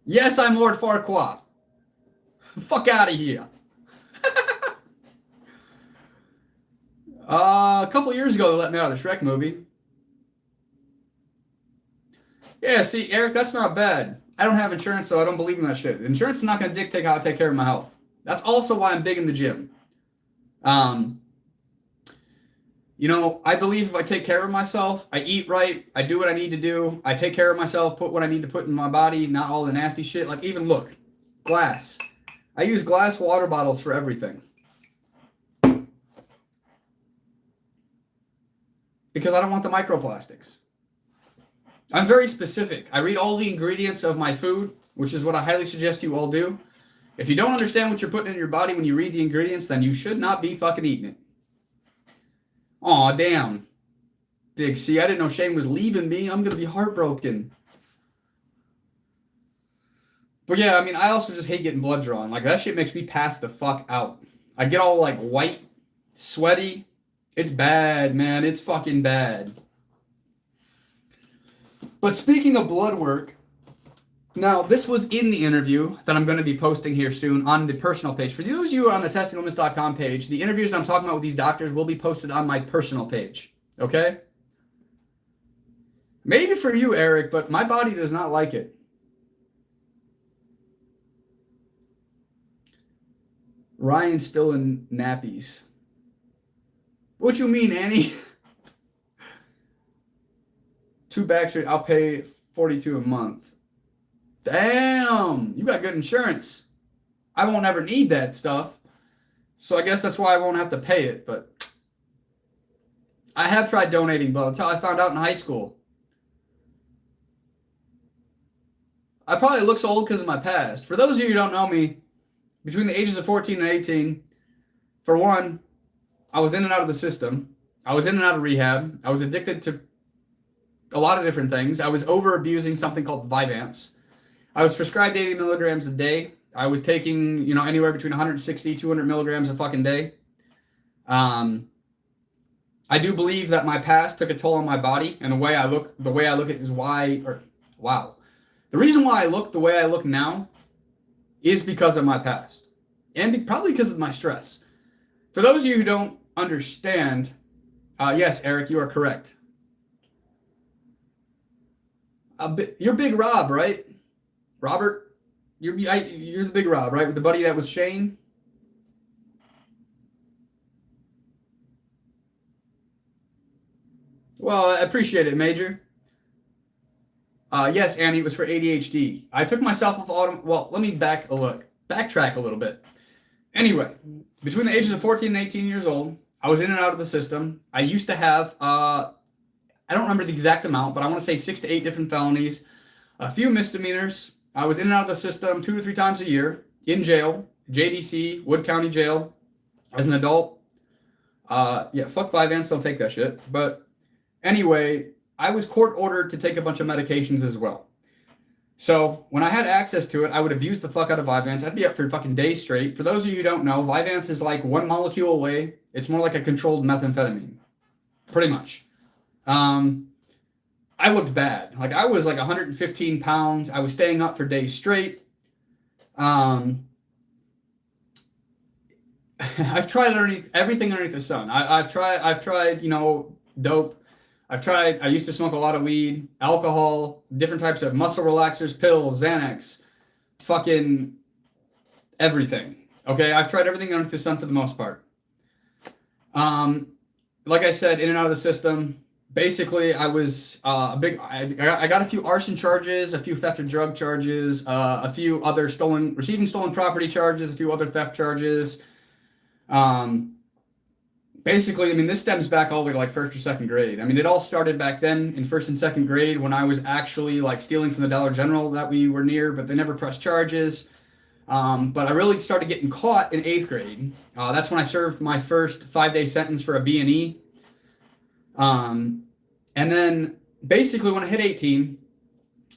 Yes, I'm Lord Farquaad. Fuck out of here. A couple years ago, they let me out of the Shrek movie. Yeah, see, Eric, that's not bad. I don't have insurance, so I don't believe in that shit. Insurance is not going to dictate how I take care of my health. That's also why I'm big in the gym. You know, I believe if I take care of myself, I eat right, I do what I need to do, I take care of myself, put what I need to put in my body, not all the nasty shit. Like, even look, glass. I use glass water bottles for everything. Because I don't want the microplastics. I'm very specific. I read all the ingredients of my food, which is what I highly suggest you all do. If you don't understand what you're putting in your body when you read the ingredients, then you should not be fucking eating it. Aw, damn. Big C, I didn't know Shane was leaving me. I'm going to be heartbroken. But yeah, I mean, I also just hate getting blood drawn. Like, that shit makes me pass the fuck out. I get all, like, white, sweaty. It's bad, man. It's fucking bad. But speaking of blood work, now, this was in the interview that I'm going to be posting here soon on the personal page. For those of you on the testingillness.com page, the interviews that I'm talking about with these doctors will be posted on my personal page. Okay? Maybe for you, Eric, but my body does not like it. Ryan's still in nappies. What you mean, Annie? 2 Baxter, I'll pay $42 a month. Damn, you got good insurance. I won't ever need that stuff. So I guess that's why I won't have to pay it, but I have tried donating blood. That's how I found out in high school. I probably look so old because of my past. For those of you who don't know me, between the ages of 14 and 18, for one, I was in and out of the system. I was in and out of rehab. I was addicted to a lot of different things. I was over abusing something called Vyvanse. I was prescribed 80 milligrams a day. I was taking, anywhere between 160, 200 milligrams a fucking day. I do believe that my past took a toll on my body, and the way I look at it is wow. The reason why I look the way I look now is because of my past, and probably because of my stress. For those of you who don't understand, yes, Eric, you are correct. You're Big Rob, right? Robert, you're the Big Rob, right? With the buddy that was Shane. Well, I appreciate it, Major. Yes, Annie, it was for ADHD. I took myself off well, let me backtrack a little bit. Anyway, between the ages of 14 and 18 years old, I was in and out of the system. I used to have, I don't remember the exact amount, but I want to say 6 to 8 different felonies, a few misdemeanors. I was in and out of the system 2 to 3 times a year, in jail, JDC, Wood County Jail, as an adult. Fuck Vyvanse, don't take that shit. But anyway, I was court ordered to take a bunch of medications as well. So when I had access to it, I would abuse the fuck out of Vyvanse. I'd be up for fucking days straight. For those of you who don't know, Vyvanse is like 1 molecule away. It's more like a controlled methamphetamine. Pretty much. I looked bad. Like, I was like 115 pounds. I was staying up for days straight. I've tried everything underneath the sun. I've tried, dope. I used to smoke a lot of weed, alcohol, different types of muscle relaxers, pills, Xanax, fucking everything. Okay, I've tried everything underneath the sun for the most part. Like I said, in and out of the system. Basically, I was I got a few arson charges, a few theft of drug charges, a few other receiving stolen property charges, a few other theft charges. Basically, I mean, this stems back all the way to like 1st or 2nd grade. I mean, it all started back then in 1st and 2nd grade when I was actually like stealing from the Dollar General that we were near, but they never pressed charges. But I really started getting caught in 8th grade. That's when I served my first 5-day sentence for a B&E. And then basically when I hit 18,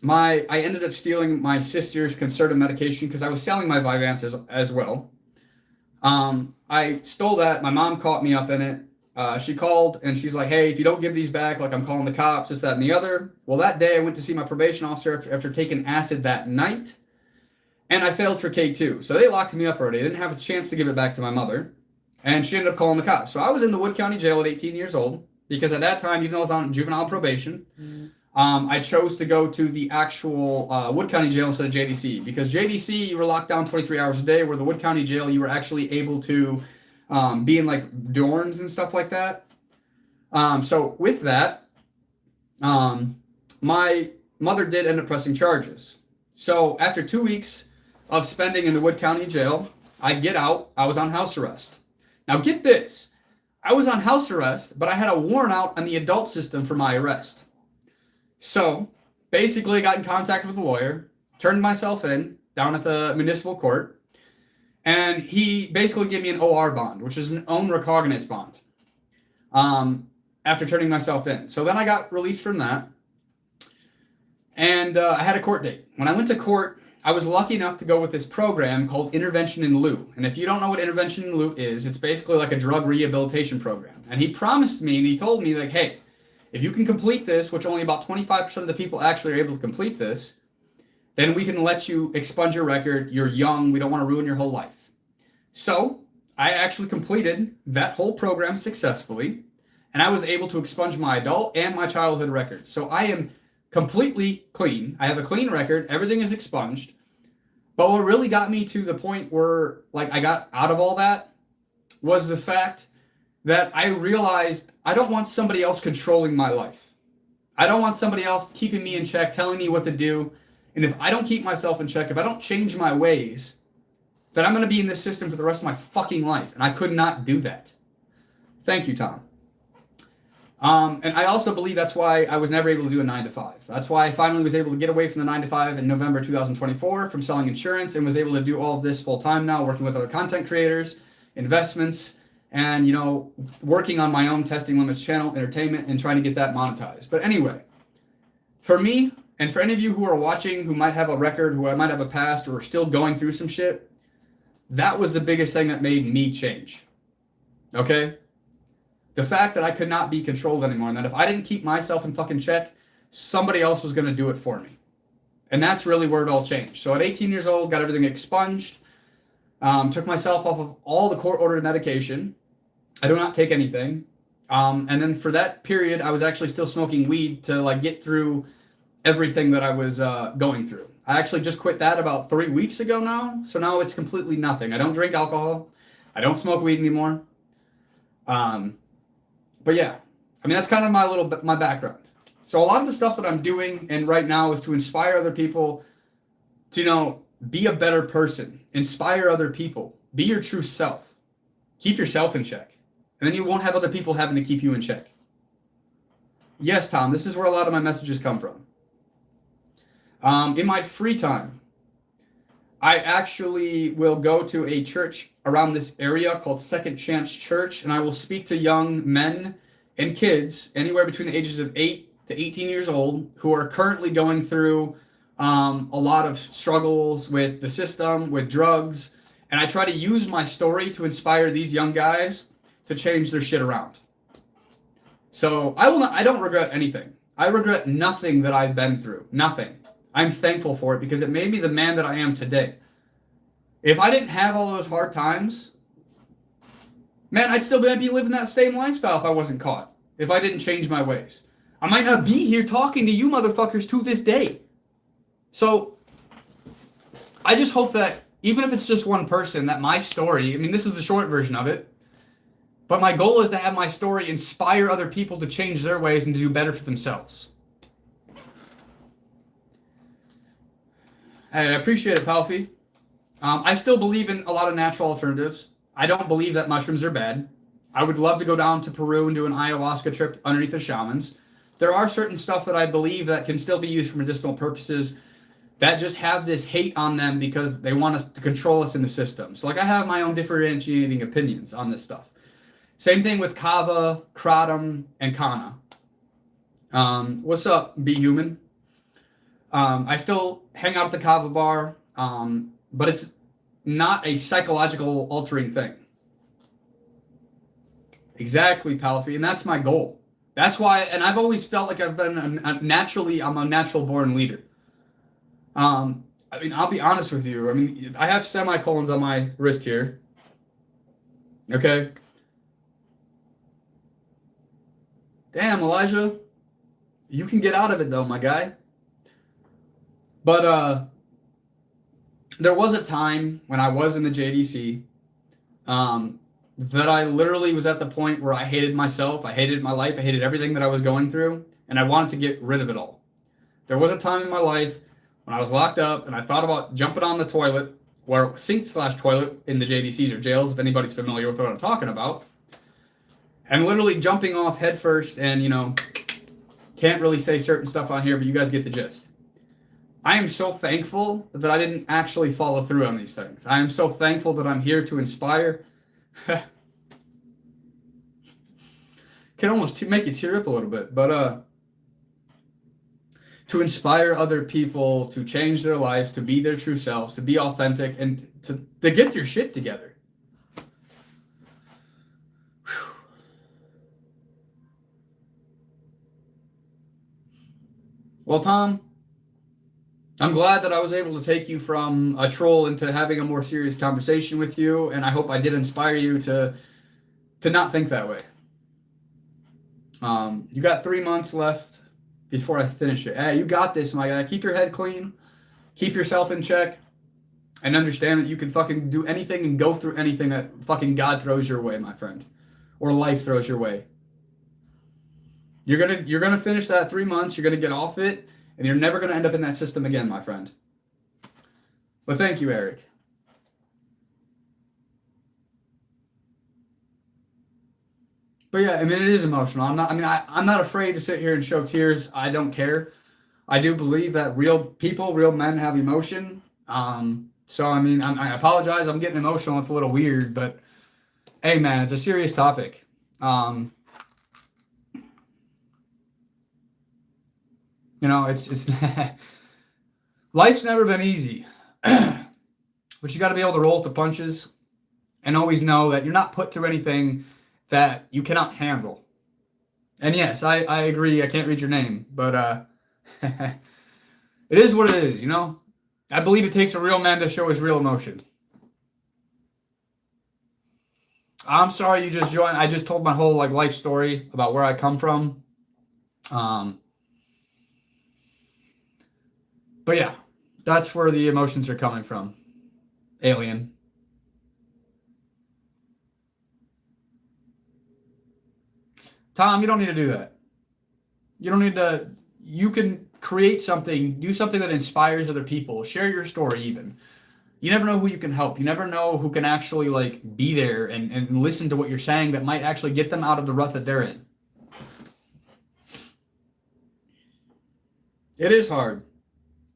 I ended up stealing my sister's concerted medication because I was selling my Vyvanse as well. I stole that. My mom caught me up in it. She called and she's like, hey, if you don't give these back, like, I'm calling the cops, this, that, and the other. Well, that day I went to see my probation officer after taking acid that night, and I failed for K2. So they locked me up already. I didn't have a chance to give it back to my mother, and she ended up calling the cops. So I was in the Wood County Jail at 18 years old because at that time, even though I was on juvenile probation, I chose to go to the actual Wood County Jail instead of JDC, because JDC, you were locked down 23 hours a day, where the Wood County Jail, you were actually able to be in like dorms and stuff like that. So with that, my mother did end up pressing charges. So after 2 weeks of spending in the Wood County Jail, I get out. I was on house arrest. Now get this. I was on house arrest, but I had a warrant out on the adult system for my arrest. So basically I got in contact with a lawyer, turned myself in down at the municipal court, and he basically gave me an OR bond, which is an own recognizance bond, after turning myself in. So then I got released from that, and I had a court date. When I went to court, I was lucky enough to go with this program called Intervention in Lieu. And if you don't know what Intervention in Lieu is, it's basically like a drug rehabilitation program. And he promised me, and he told me, like, hey, if you can complete this, which only about 25% of the people actually are able to complete this, then we can let you expunge your record. You're young. We don't want to ruin your whole life. So I actually completed that whole program successfully, and I was able to expunge my adult and my childhood records. So I am completely clean. I have a clean record. Everything is expunged. But what really got me to the point where, like, I got out of all that was the fact that I realized I don't want somebody else controlling my life. I don't want somebody else keeping me in check, telling me what to do. And if I don't keep myself in check, if I don't change my ways, then I'm going to be in this system for the rest of my fucking life. And I could not do that. Thank you, Tom. And I also believe that's why I was never able to do a 9 to 5. That's why I finally was able to get away from the 9 to 5 in November 2024 from selling insurance and was able to do all of this full time now, working with other content creators, investments, and, working on my own Testing Limits channel, entertainment, and trying to get that monetized. But anyway, for me, and for any of you who are watching who might have a record, who might have a past, or are still going through some shit, that was the biggest thing that made me change. Okay? The fact that I could not be controlled anymore, and that if I didn't keep myself in fucking check, somebody else was going to do it for me. And that's really where it all changed. So at 18 years old, got everything expunged, took myself off of all the court-ordered medication. I do not take anything. And then for that period, I was actually still smoking weed to get through everything that I was going through. I actually just quit that about 3 weeks ago now. So now it's completely nothing. I don't drink alcohol. I don't smoke weed anymore. But yeah, that's kind of my background. So a lot of the stuff that I'm doing and right now is to inspire other people to, be a better person, inspire other people, be your true self, keep yourself in check, and then you won't have other people having to keep you in check. Yes, Tom, this is where a lot of my messages come from. In my free time, I actually will go to a church around this area called Second Chance Church, and I will speak to young men and kids anywhere between the ages of 8 to 18 years old who are currently going through a lot of struggles with the system, with drugs, and I try to use my story to inspire these young guys to change their shit around. So I don't regret anything. I regret nothing that I've been through. Nothing. I'm thankful for it because it made me the man that I am today. If I didn't have all those hard times, man, I'd still be living that same lifestyle if I wasn't caught. If I didn't change my ways. I might not be here talking to you motherfuckers to this day. So, I just hope that, even if it's just one person, that my story, this is the short version of it, but my goal is to have my story inspire other people to change their ways and to do better for themselves. I appreciate it, Palfy. I still believe in a lot of natural alternatives. I don't believe that mushrooms are bad. I would love to go down to Peru and do an ayahuasca trip underneath the shamans. There are certain stuff that I believe that can still be used for medicinal purposes that just have this hate on them because they want us to control us in the system. So I have my own differentiating opinions on this stuff. Same thing with kava, kratom, and kana. What's up, Be Human? I still hang out at the kava bar, but it's not a psychological altering thing. Exactly, Palfy, and that's my goal. That's why, and I've always felt like I've been I'm a natural born leader. I'll be honest with you. I have semicolons on my wrist here. Okay. Damn, Elijah. You can get out of it though, my guy. But there was a time when I was in the JDC that I literally was at the point where I hated myself, I hated my life, I hated everything that I was going through, and I wanted to get rid of it all. There was a time in my life when I was locked up and I thought about jumping on the toilet, or sink/toilet in the JDCs or jails, if anybody's familiar with what I'm talking about, and literally jumping off head first and, can't really say certain stuff on here, but you guys get the gist. I am so thankful that I didn't actually follow through on these things. I am so thankful that I'm here to inspire. Can almost make you tear up a little bit, but to inspire other people to change their lives, to be their true selves, to be authentic, and to get your shit together. Whew. Well, Tom, I'm glad that I was able to take you from a troll into having a more serious conversation with you, and I hope I did inspire you to not think that way. You got 3 months left before I finish it. Hey, you got this, my guy. Keep your head clean, keep yourself in check, and understand that you can fucking do anything and go through anything that fucking God throws your way, my friend, or life throws your way. You're gonna finish that 3 months. You're gonna get off it. And you're never going to end up in that system again, my friend. But thank you, Eric. But yeah, I mean, it is emotional. I'm not afraid to sit here and show tears. I don't care. I do believe that real people, real men have emotion. So I mean, I apologize. I'm getting emotional. It's a little weird, but hey, man, it's a serious topic. It's life's never been easy, but you got to be able to roll with the punches and always know that you're not put through anything that you cannot handle. And yes, I agree. I can't read your name, but it is what it is, you know? I believe it takes a real man to show his real emotion. I'm sorry you just joined. I just told my whole life story about where I come from. But yeah, that's where the emotions are coming from. Alien. Tom, you don't need to do that. You don't need to. You can create something, do something that inspires other people. Share your story even. You never know who you can help. You never know who can actually be there and listen to what you're saying that might actually get them out of the rut that they're in. It is hard,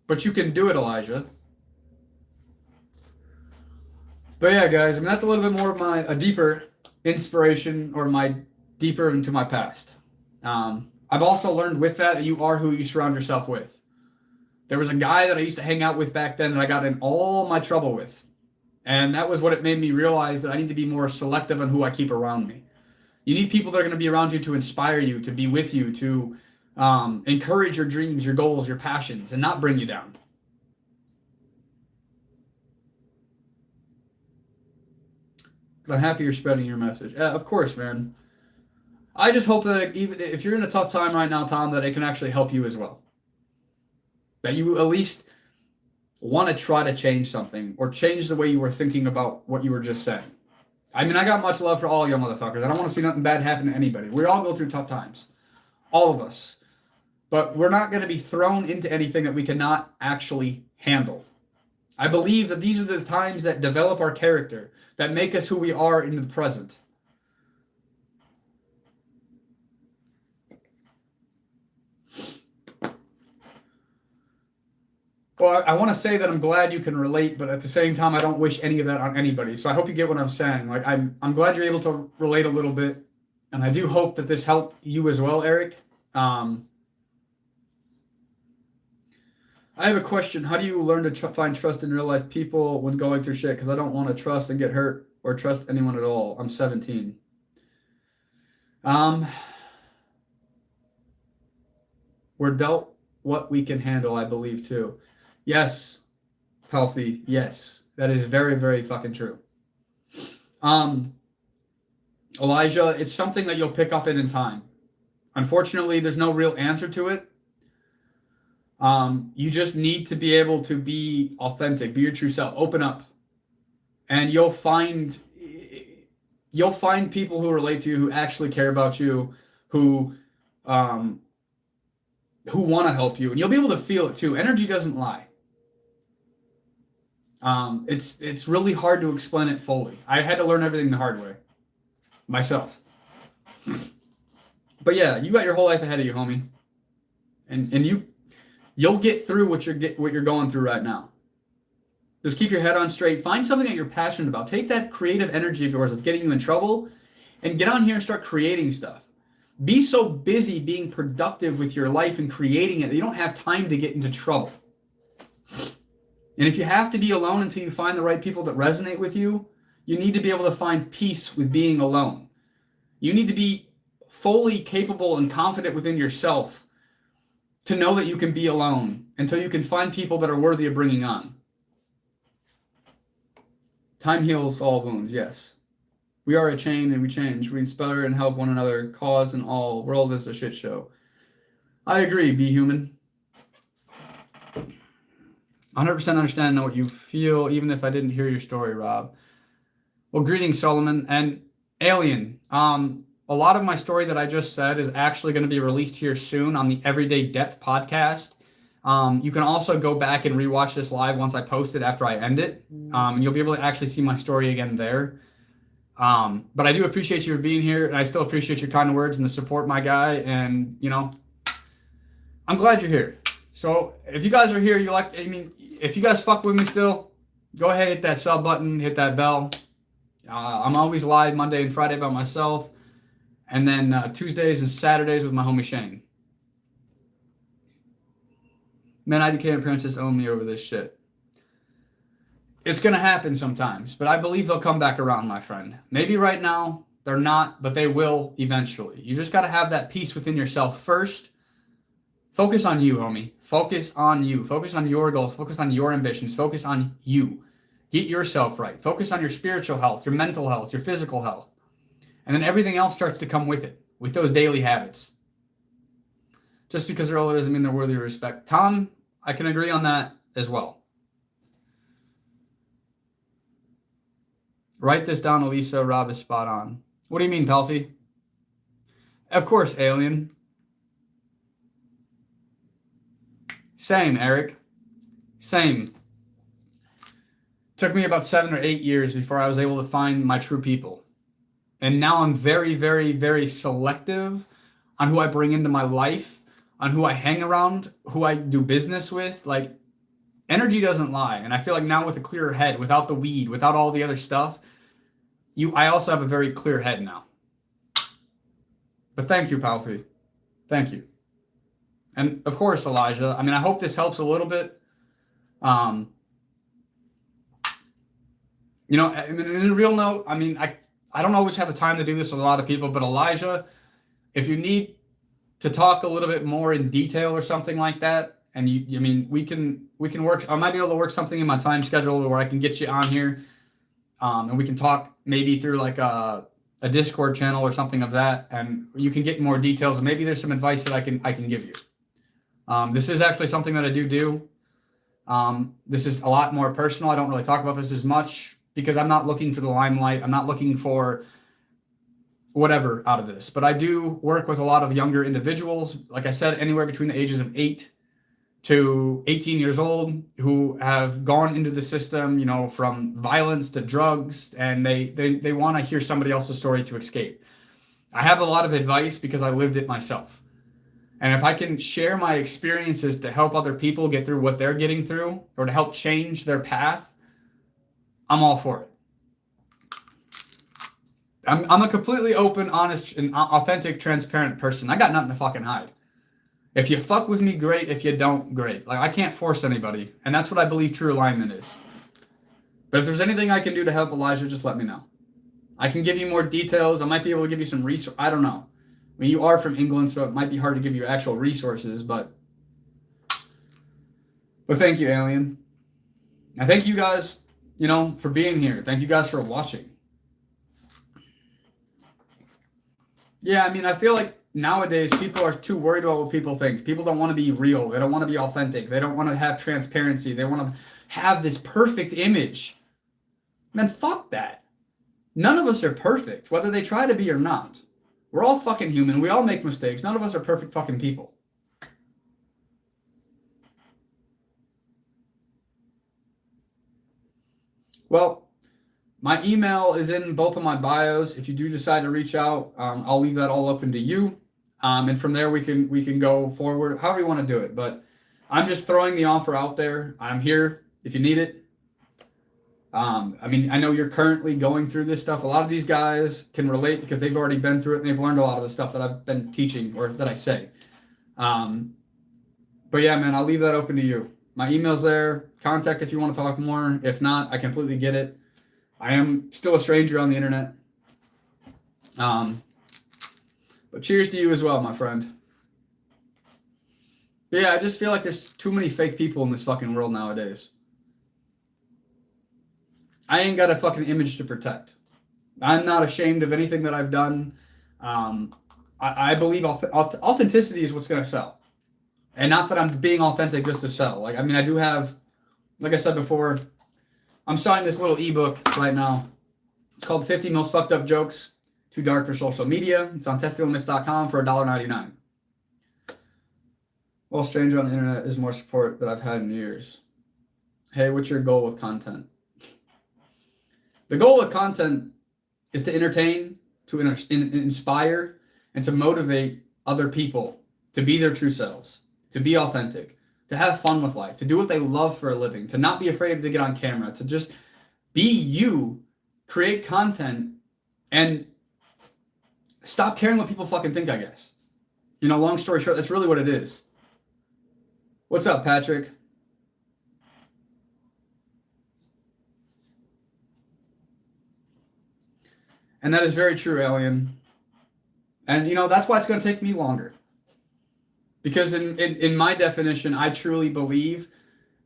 but you can do it, Elijah. But yeah, guys, I mean, that's a little bit more of a deeper inspiration or my deeper into my past. I've also learned with that you are who you surround yourself with. There was a guy that I used to hang out with back then that I got in all my trouble with. And that was what it made me realize that I need to be more selective on who I keep around me. You need people that are going to be around you to inspire you, to be with you, to encourage your dreams, your goals, your passions, and not bring you down. I'm happy you're spreading your message. Of course, man. I just hope that even if you're in a tough time right now, Tom, that it can actually help you as well. That you at least want to try to change something or change the way you were thinking about what you were just saying. I mean, I got much love for all you motherfuckers. I don't want to see nothing bad happen to anybody. We all go through tough times. All of us. But we're not going to be thrown into anything that we cannot actually handle. I believe that these are the times that develop our character, that make us who we are in the present. Well, I want to say that I'm glad you can relate, but at the same time, I don't wish any of that on anybody. So I hope you get what I'm saying. I'm glad you're able to relate a little bit, and I do hope that this helped you as well, Eric. I have a question. How do you learn to find trust in real life people when going through shit? Because I don't want to trust and get hurt or trust anyone at all. I'm 17. We're dealt what we can handle, I believe, too. Yes, healthy. Yes, that is very, very fucking true. Elijah, it's something that you'll pick up in time. Unfortunately, there's no real answer to it. You just need to be able to be authentic, be your true self, open up, and you'll find people who relate to you, who actually care about you, who want to help you, and you'll be able to feel it too. Energy doesn't lie. It's really hard to explain it fully. I had to learn everything the hard way myself. But yeah, you got your whole life ahead of you, homie, and you'll get through what you're going through right now. Just keep your head on straight. Find something that you're passionate about. Take that creative energy of yours that's getting you in trouble, and get on here and start creating stuff. Be so busy being productive with your life and creating it that you don't have time to get into trouble. And if you have to be alone until you find the right people that resonate with you, you need to be able to find peace with being alone. You need to be fully capable and confident within yourself to know that you can be alone until you can find people that are worthy of bringing on. Time heals all wounds, yes. We are a chain and we change. We inspire and help one another. Cause and all. World is a shit show. I agree, be human. 100% understand and know what you feel, even if I didn't hear your story, Rob. Well, greetings, Solomon. And Alien, a lot of my story that I just said is actually going to be released here soon on the Everyday Depth podcast. You can also go back and rewatch this live once I post it after I end it. And you'll be able to actually see my story again there. But I do appreciate you for being here, and I still appreciate your kind words and the support, my guy. And, you know, I'm glad you're here. So if you guys are here, if you guys fuck with me still, go ahead, hit that sub button, hit that bell. I'm always live Monday and Friday by myself, and then Tuesdays and Saturdays with my homie Shane. Man, IDK and Princess own me over this shit. It's going to happen sometimes, but I believe they'll come back around, my friend. Maybe right now they're not, but they will eventually. You just got to have that peace within yourself first. Focus on you, homie. Focus on you. Focus on your goals. Focus on your ambitions. Focus on you. Get yourself right. Focus on your spiritual health, your mental health, your physical health. And then everything else starts to come with it, with those daily habits. Just because they're older doesn't mean they're worthy of respect. Tom, I can agree on that as well. Write this down, Elisa. Rob is spot on. What do you mean, Pelfie? Of course, alien. Same, Eric. Same. Took me about 7 or 8 years before I was able to find my true people. And now I'm very, very, very selective on who I bring into my life, on who I hang around, who I do business with. Like, energy doesn't lie. And I feel like now with a clearer head, without the weed, without all the other stuff, I also have a very clear head now. But thank you, Palfi. Thank you. And of course, Elijah. I mean, I hope this helps a little bit. You know, in a real note, I mean, I don't always have the time to do this with a lot of people, but Elijah, if you need to talk a little bit more in detail or something like that, and we can work. I might be able to work something in my time schedule where I can get you on here, and we can talk maybe through like a Discord channel or something of that, and you can get more details, and maybe there's some advice that I can give you. This is actually something that I do. This is a lot more personal. I don't really talk about this as much because I'm not looking for the limelight. I'm not looking for whatever out of this. But I do work with a lot of younger individuals, like I said, anywhere between the ages of 8 to 18 years old, who have gone into the system, you know, from violence to drugs, and they want to hear somebody else's story to escape. I have a lot of advice because I lived it myself. And if I can share my experiences to help other people get through what they're getting through or to help change their path, I'm all for it. I'm a completely open, honest, and authentic, transparent person. I got nothing to fucking hide. If you fuck with me, great. If you don't, great. Like, I can't force anybody. And that's what I believe true alignment is. But if there's anything I can do to help Elijah, just let me know. I can give you more details. I might be able to give you some resources. I don't know. I mean, you are from England, so it might be hard to give you actual resources, but thank you, Alien. And thank you guys, you know, for being here. Thank you guys for watching. Yeah, I mean, I feel like nowadays people are too worried about what people think. People don't want to be real. They don't want to be authentic. They don't want to have transparency. They want to have this perfect image. Man, fuck that. None of us are perfect, whether they try to be or not. We're all fucking human. We all make mistakes. None of us are perfect fucking people. Well, my email is in both of my bios. If you do decide to reach out, I'll leave that all open to you. And from there, we can go forward, however you want to do it. But I'm just throwing the offer out there. I'm here if you need it. I mean, I know you're currently going through this stuff. A lot of these guys can relate because they've already been through it and they've learned a lot of the stuff that I've been teaching or that I say. But yeah, man, I'll leave that open to you. My email's there. Contact if you want to talk more. If not, I completely get it. I am still a stranger on the internet. But cheers to you as well, my friend. But yeah, I just feel like there's too many fake people in this fucking world nowadays. I ain't got a fucking image to protect. I'm not ashamed of anything that I've done. I believe authenticity is what's going to sell. And not that I'm being authentic just to sell. Like, I mean, I do have, like I said before, I'm selling this little ebook right now. It's called 50 Most Fucked Up Jokes Too Dark for Social Media. It's on testthelimits.com for $1.99. Well, stranger on the internet is more support that I've had in years. Hey, what's your goal with content? The goal with content is to entertain, to inspire, and to motivate other people to be their true selves, to be authentic, to have fun with life, to do what they love for a living, to not be afraid to get on camera, to just be you, create content, and stop caring what people fucking think, I guess. You know, long story short, that's really what it is. What's up, Patrick? And that is very true, Alien. And, you know, that's why it's going to take me longer. Because in my definition, I truly believe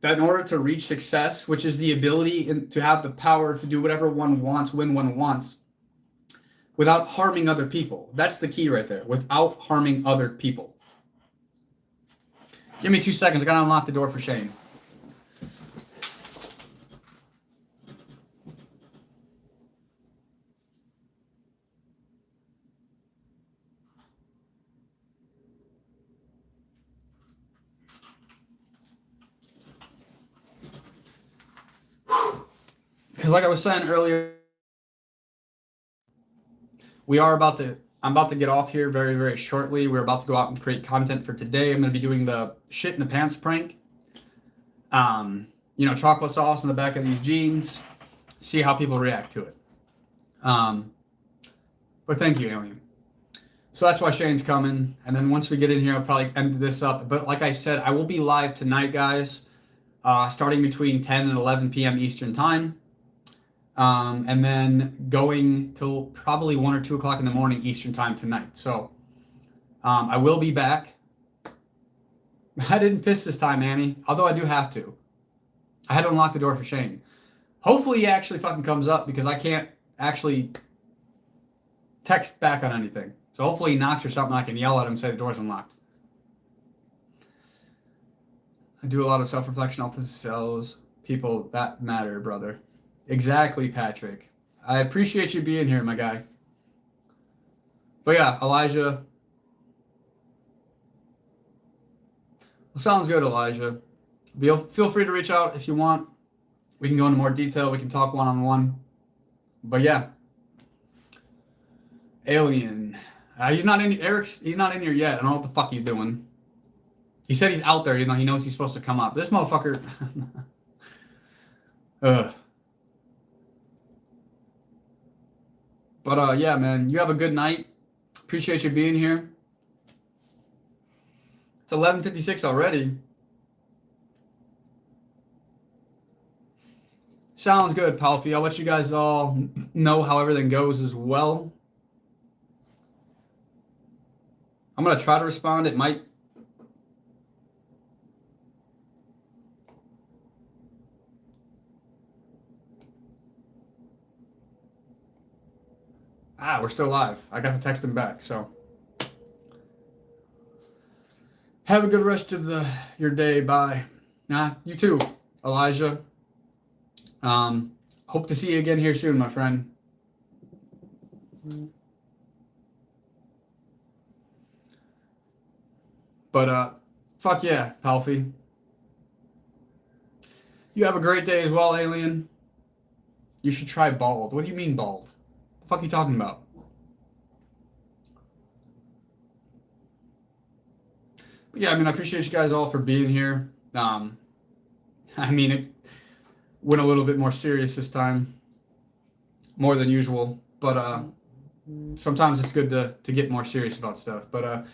that in order to reach success, which is the ability to have the power to do whatever one wants, when one wants, without harming other people. That's the key right there, without harming other people. Give me 2 seconds. I got to unlock the door for Shane. Because like I was saying earlier, I'm about to get off here very, very shortly. We're about to go out and create content for today. I'm going to be doing the shit in the pants prank. You know, chocolate sauce in the back of these jeans. See how people react to it. But thank you, Alien. So that's why Shane's coming. And then once we get in here, I'll probably end this up. But like I said, I will be live tonight, guys, starting between 10 and 11 p.m. Eastern time. And then going till probably 1 or 2 o'clock in the morning Eastern time tonight. So I will be back. I didn't piss this time, Annie, although I do have to. I had to unlock the door for Shane. Hopefully he actually fucking comes up because I can't actually text back on anything. So hopefully he knocks or something. I can yell at him and say the door's unlocked. I do a lot of self-reflection off the cells. People that matter, brother. Exactly, Patrick. I appreciate you being here, my guy. But yeah, Elijah. Well, sounds good, Elijah. Feel free to reach out if you want. We can go into more detail. We can talk one-on-one. But yeah. Alien. He's not in. He's not in here yet. I don't know what the fuck he's doing. He said he's out there, you know. He knows he's supposed to come up. This motherfucker. Ugh. But yeah, man, you have a good night. Appreciate you being here. It's 11:56 already. Sounds good, Palfi. I'll let you guys all know how everything goes as well. I'm going to try to respond. It might... we're still live. I got to text him back, so... Have a good rest of your day. Bye. You too, Elijah. Hope to see you again here soon, my friend. But, fuck yeah, Palfi. You have a great day as well, Alien. You should try bald. What do you mean bald? The fuck are you talking about? But yeah, I mean, I appreciate you guys all for being here. I mean, it went a little bit more serious this time. More than usual. But, sometimes it's good to get more serious about stuff. But,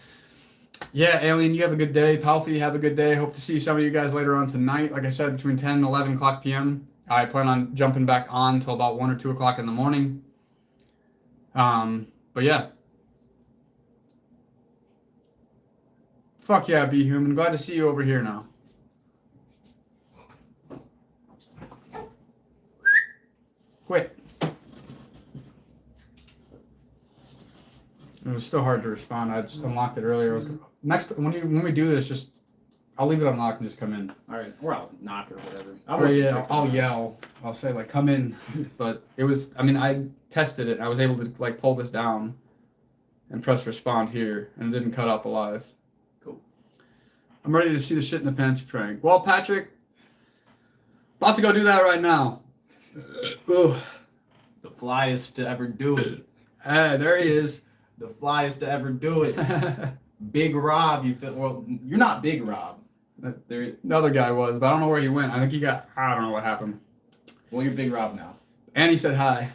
yeah, Alien, you have a good day. Palfi, have a good day. Hope to see some of you guys later on tonight. Like I said, between 10 and 11 o'clock p.m. I plan on jumping back on until about 1 or 2 o'clock in the morning. But yeah. Fuck yeah, Be Human. Glad to see you over here now. Quit. It was still hard to respond. I just unlocked it earlier. Next, when we do this, I'll leave it unlocked and just come in. All right, or I'll knock or whatever. I'll yell. I'll say like, come in. But it was, I mean, I tested it. I was able to like pull this down and press respond here, and it didn't cut off alive. Cool. I'm ready to see the shit in the pants prank. Well, Patrick, about to go do that right now. Ugh. The flyest to ever do it. There he is. The flyest to ever do it. Big Rob, you feel? Well, you're not Big Rob. The other guy was, but I don't know where he went. I think he got. I don't know what happened. Well, you're Big Rob now. And he said hi.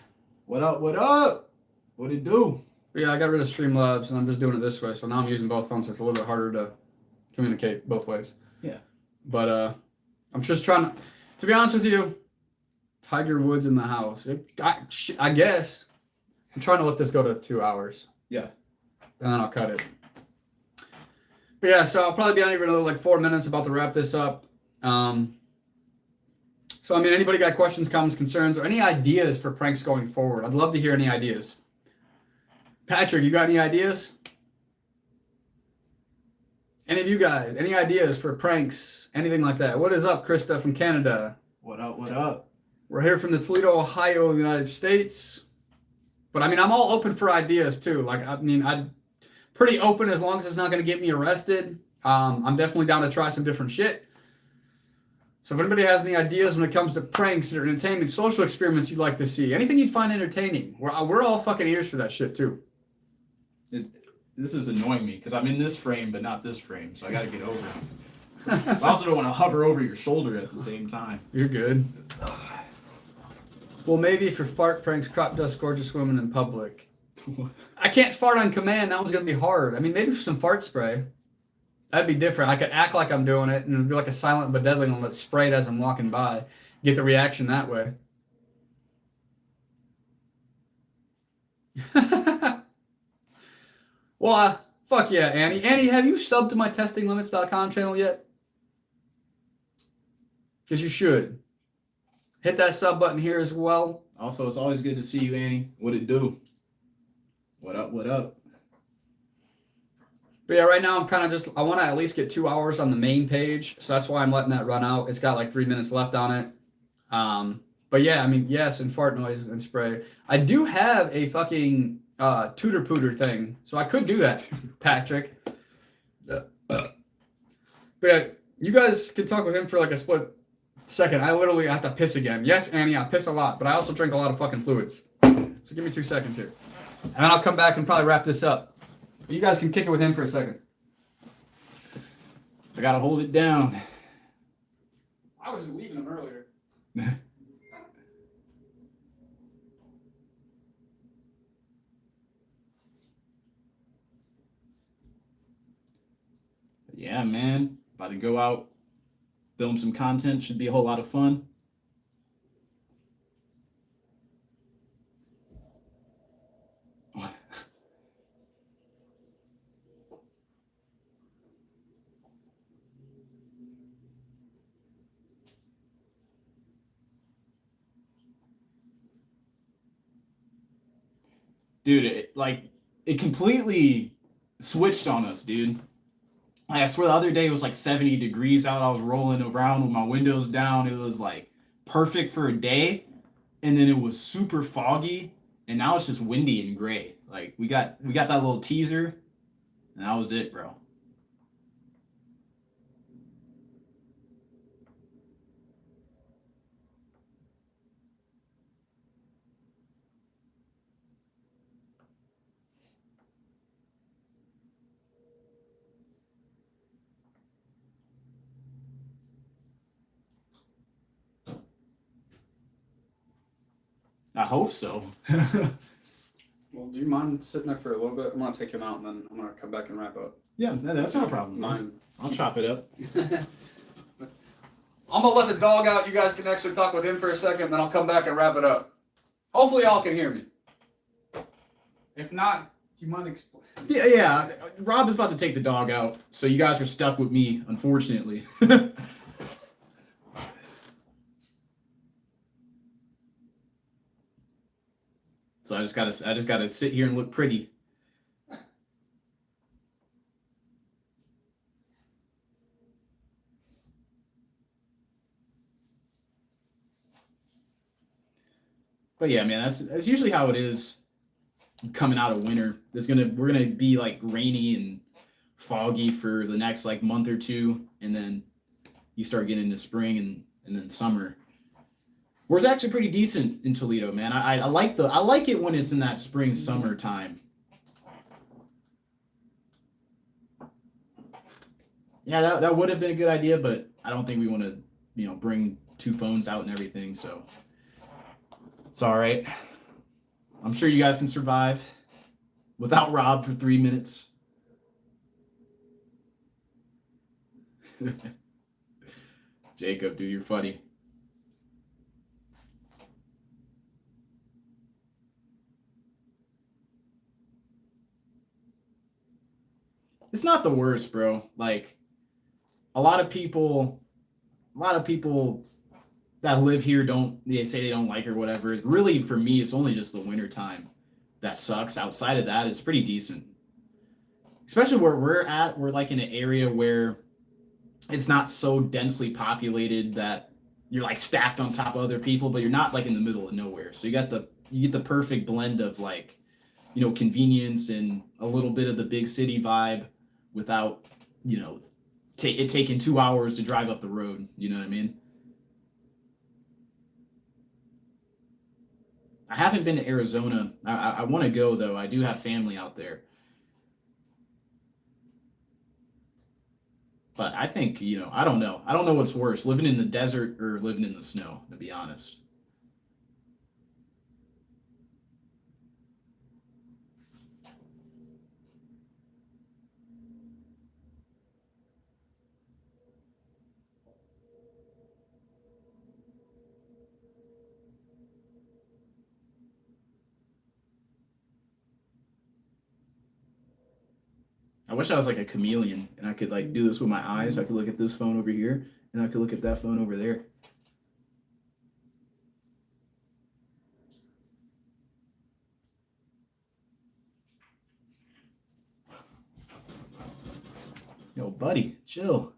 What up? What up? What it do? But yeah, I got rid of Streamlabs and I'm just doing it this way. So now I'm using both phones. So it's a little bit harder to communicate both ways. Yeah. But I'm just trying to be honest with you. Tiger Woods in the house. I guess I'm trying to let this go to 2 hours. Yeah. And then I'll cut it. But yeah, so I'll probably be on here for another like 4 minutes. About to wrap this up. So I mean, anybody got questions, comments, concerns, or any ideas for pranks going forward? I'd love to hear any ideas. Patrick, you got any ideas? Any of you guys, any ideas for pranks, anything like that? What is up, Krista from Canada? What up? What up? We're here from the Toledo, Ohio, United States. But I mean, I'm all open for ideas too. Like, I mean, I'm pretty open as long as it's not going to get me arrested. I'm definitely down to try some different shit. So if anybody has any ideas when it comes to pranks or entertainment, social experiments you'd like to see, anything you'd find entertaining, we're all fucking ears for that shit too. This is annoying me because I'm in this frame but not this frame, so I got to get over it. I also don't want to hover over your shoulder at the same time. You're good. Well, maybe for fart pranks, crop dust gorgeous women in public. I can't fart on command. That one's going to be hard. I mean, maybe some fart spray. That'd be different. I could act like I'm doing it and it'd be like a silent but deadly one that's sprayed as I'm walking by. Get the reaction that way. Well, fuck yeah, Annie. Annie, have you subbed to my testinglimits.com channel yet? Because you should. Hit that sub button here as well. Also, it's always good to see you, Annie. What it do? What up? What up? But yeah, right now I'm kind of just, I want to at least get 2 hours on the main page. So that's why I'm letting that run out. It's got like 3 minutes left on it. But yeah, I mean, yes, and fart noise and spray. I do have a fucking tutor pooter thing. So I could do that, Patrick. But yeah, you guys can talk with him for like a split second. I literally have to piss again. Yes, Annie, I piss a lot, but I also drink a lot of fucking fluids. So give me 2 seconds here. And then I'll come back and probably wrap this up. You guys can kick it with him for a second. I gotta hold it down. I was just leaving him earlier. Yeah, man. About to go out, film some content. Should be a whole lot of fun. Dude, it completely switched on us, dude. I swear the other day it was like 70 degrees out. I was rolling around with my windows down. It was like perfect for a day. And then it was super foggy. And now it's just windy and gray. Like we got that little teaser. And that was it, bro. I hope so. Well, do you mind sitting there for a little bit? I'm going to take him out and then I'm going to come back and wrap up. Yeah, that's not a problem. Mine. I'll chop it up. I'm going to let the dog out. You guys can actually talk with him for a second, then I'll come back and wrap it up. Hopefully y'all can hear me. If not, do you mind explaining? Yeah. Rob is about to take the dog out, so you guys are stuck with me, unfortunately. So I just gotta sit here and look pretty. But yeah, man, that's usually how it is coming out of winter. We're gonna be like rainy and foggy for the next like month or two, and then you start getting into spring and then summer. We're actually pretty decent in Toledo, man. I like it when it's in that spring summer time. Yeah, that would have been a good idea, but I don't think we want to, bring 2 phones out and everything, so it's all right. I'm sure you guys can survive without Rob for 3 minutes. Jacob, dude, you're funny. It's not the worst, bro. Like, a lot of people that live here they say they don't like it or whatever. Really, for me, it's only just the winter time that sucks. Outside of that, it's pretty decent. Especially where we're at, we're like in an area where it's not so densely populated that you're like stacked on top of other people, but you're not like in the middle of nowhere. So you get the perfect blend of like, convenience and a little bit of the big city vibe without, it taking 2 hours to drive up the road. You know what I mean? I haven't been to Arizona. I want to go, though. I do have family out there. But I think, I don't know. I don't know what's worse, living in the desert or living in the snow, to be honest. I wish I was like a chameleon and I could like do this with my eyes. I could look at this phone over here and I could look at that phone over there. Yo, buddy, chill.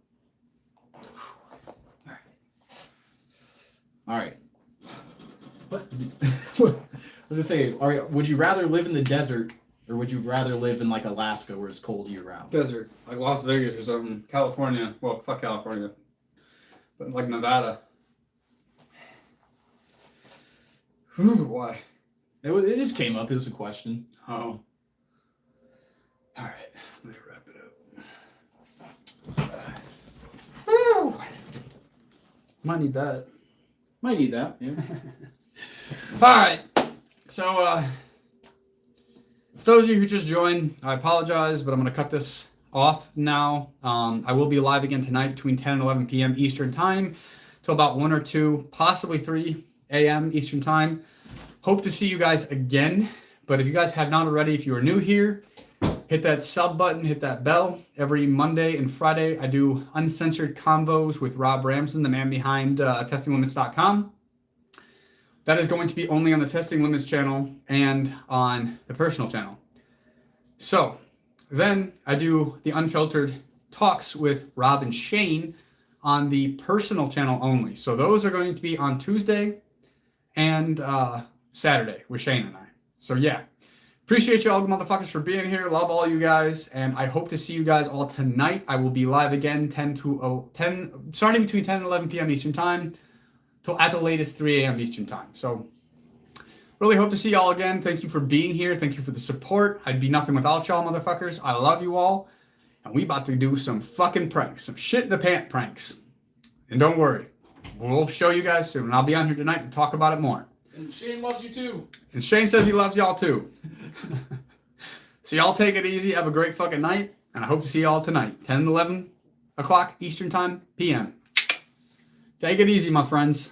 All right. What? I was gonna say, all right, would you rather live in the desert or would you rather live in like Alaska where it's cold year round? Desert, like Las Vegas or something. California. Well, fuck California. But like Nevada. Why? It just came up. It was a question. Oh. All right. Let me wrap it up. Woo! Might need that. Might need that. Yeah. All right. So, for those of you who just joined, I apologize, but I'm going to cut this off now. I will be live again tonight between 10 and 11 p.m. Eastern Time till about 1 or 2, possibly 3 a.m. Eastern Time. Hope to see you guys again. But if you guys have not already, if you are new here, hit that sub button, hit that bell. Every Monday and Friday, I do Uncensored Convos with Robb Ramsden, the man behind testinglimits.com. That is going to be only on the Testing Limits channel and on the personal channel. So then I do the unfiltered talks with Rob and Shane on the personal channel only. So those are going to be on Tuesday and Saturday with Shane and I. So yeah, appreciate you all motherfuckers for being here. Love all you guys. And I hope to see you guys all tonight. I will be live again starting between 10 and 11 p.m. Eastern Time. Till at the latest 3 a.m. Eastern Time. So really hope to see y'all again. Thank you for being here. Thank you for the support. I'd be nothing without y'all motherfuckers. I love you all. And we about to do some fucking pranks. Some shit in the pant pranks. And don't worry. We'll show you guys soon. And I'll be on here tonight to talk about it more. And Shane loves you too. And Shane says he loves y'all too. So y'all take it easy. Have a great fucking night. And I hope to see y'all tonight. 10 and 11 o'clock Eastern Time, p.m. Take it easy, my friends.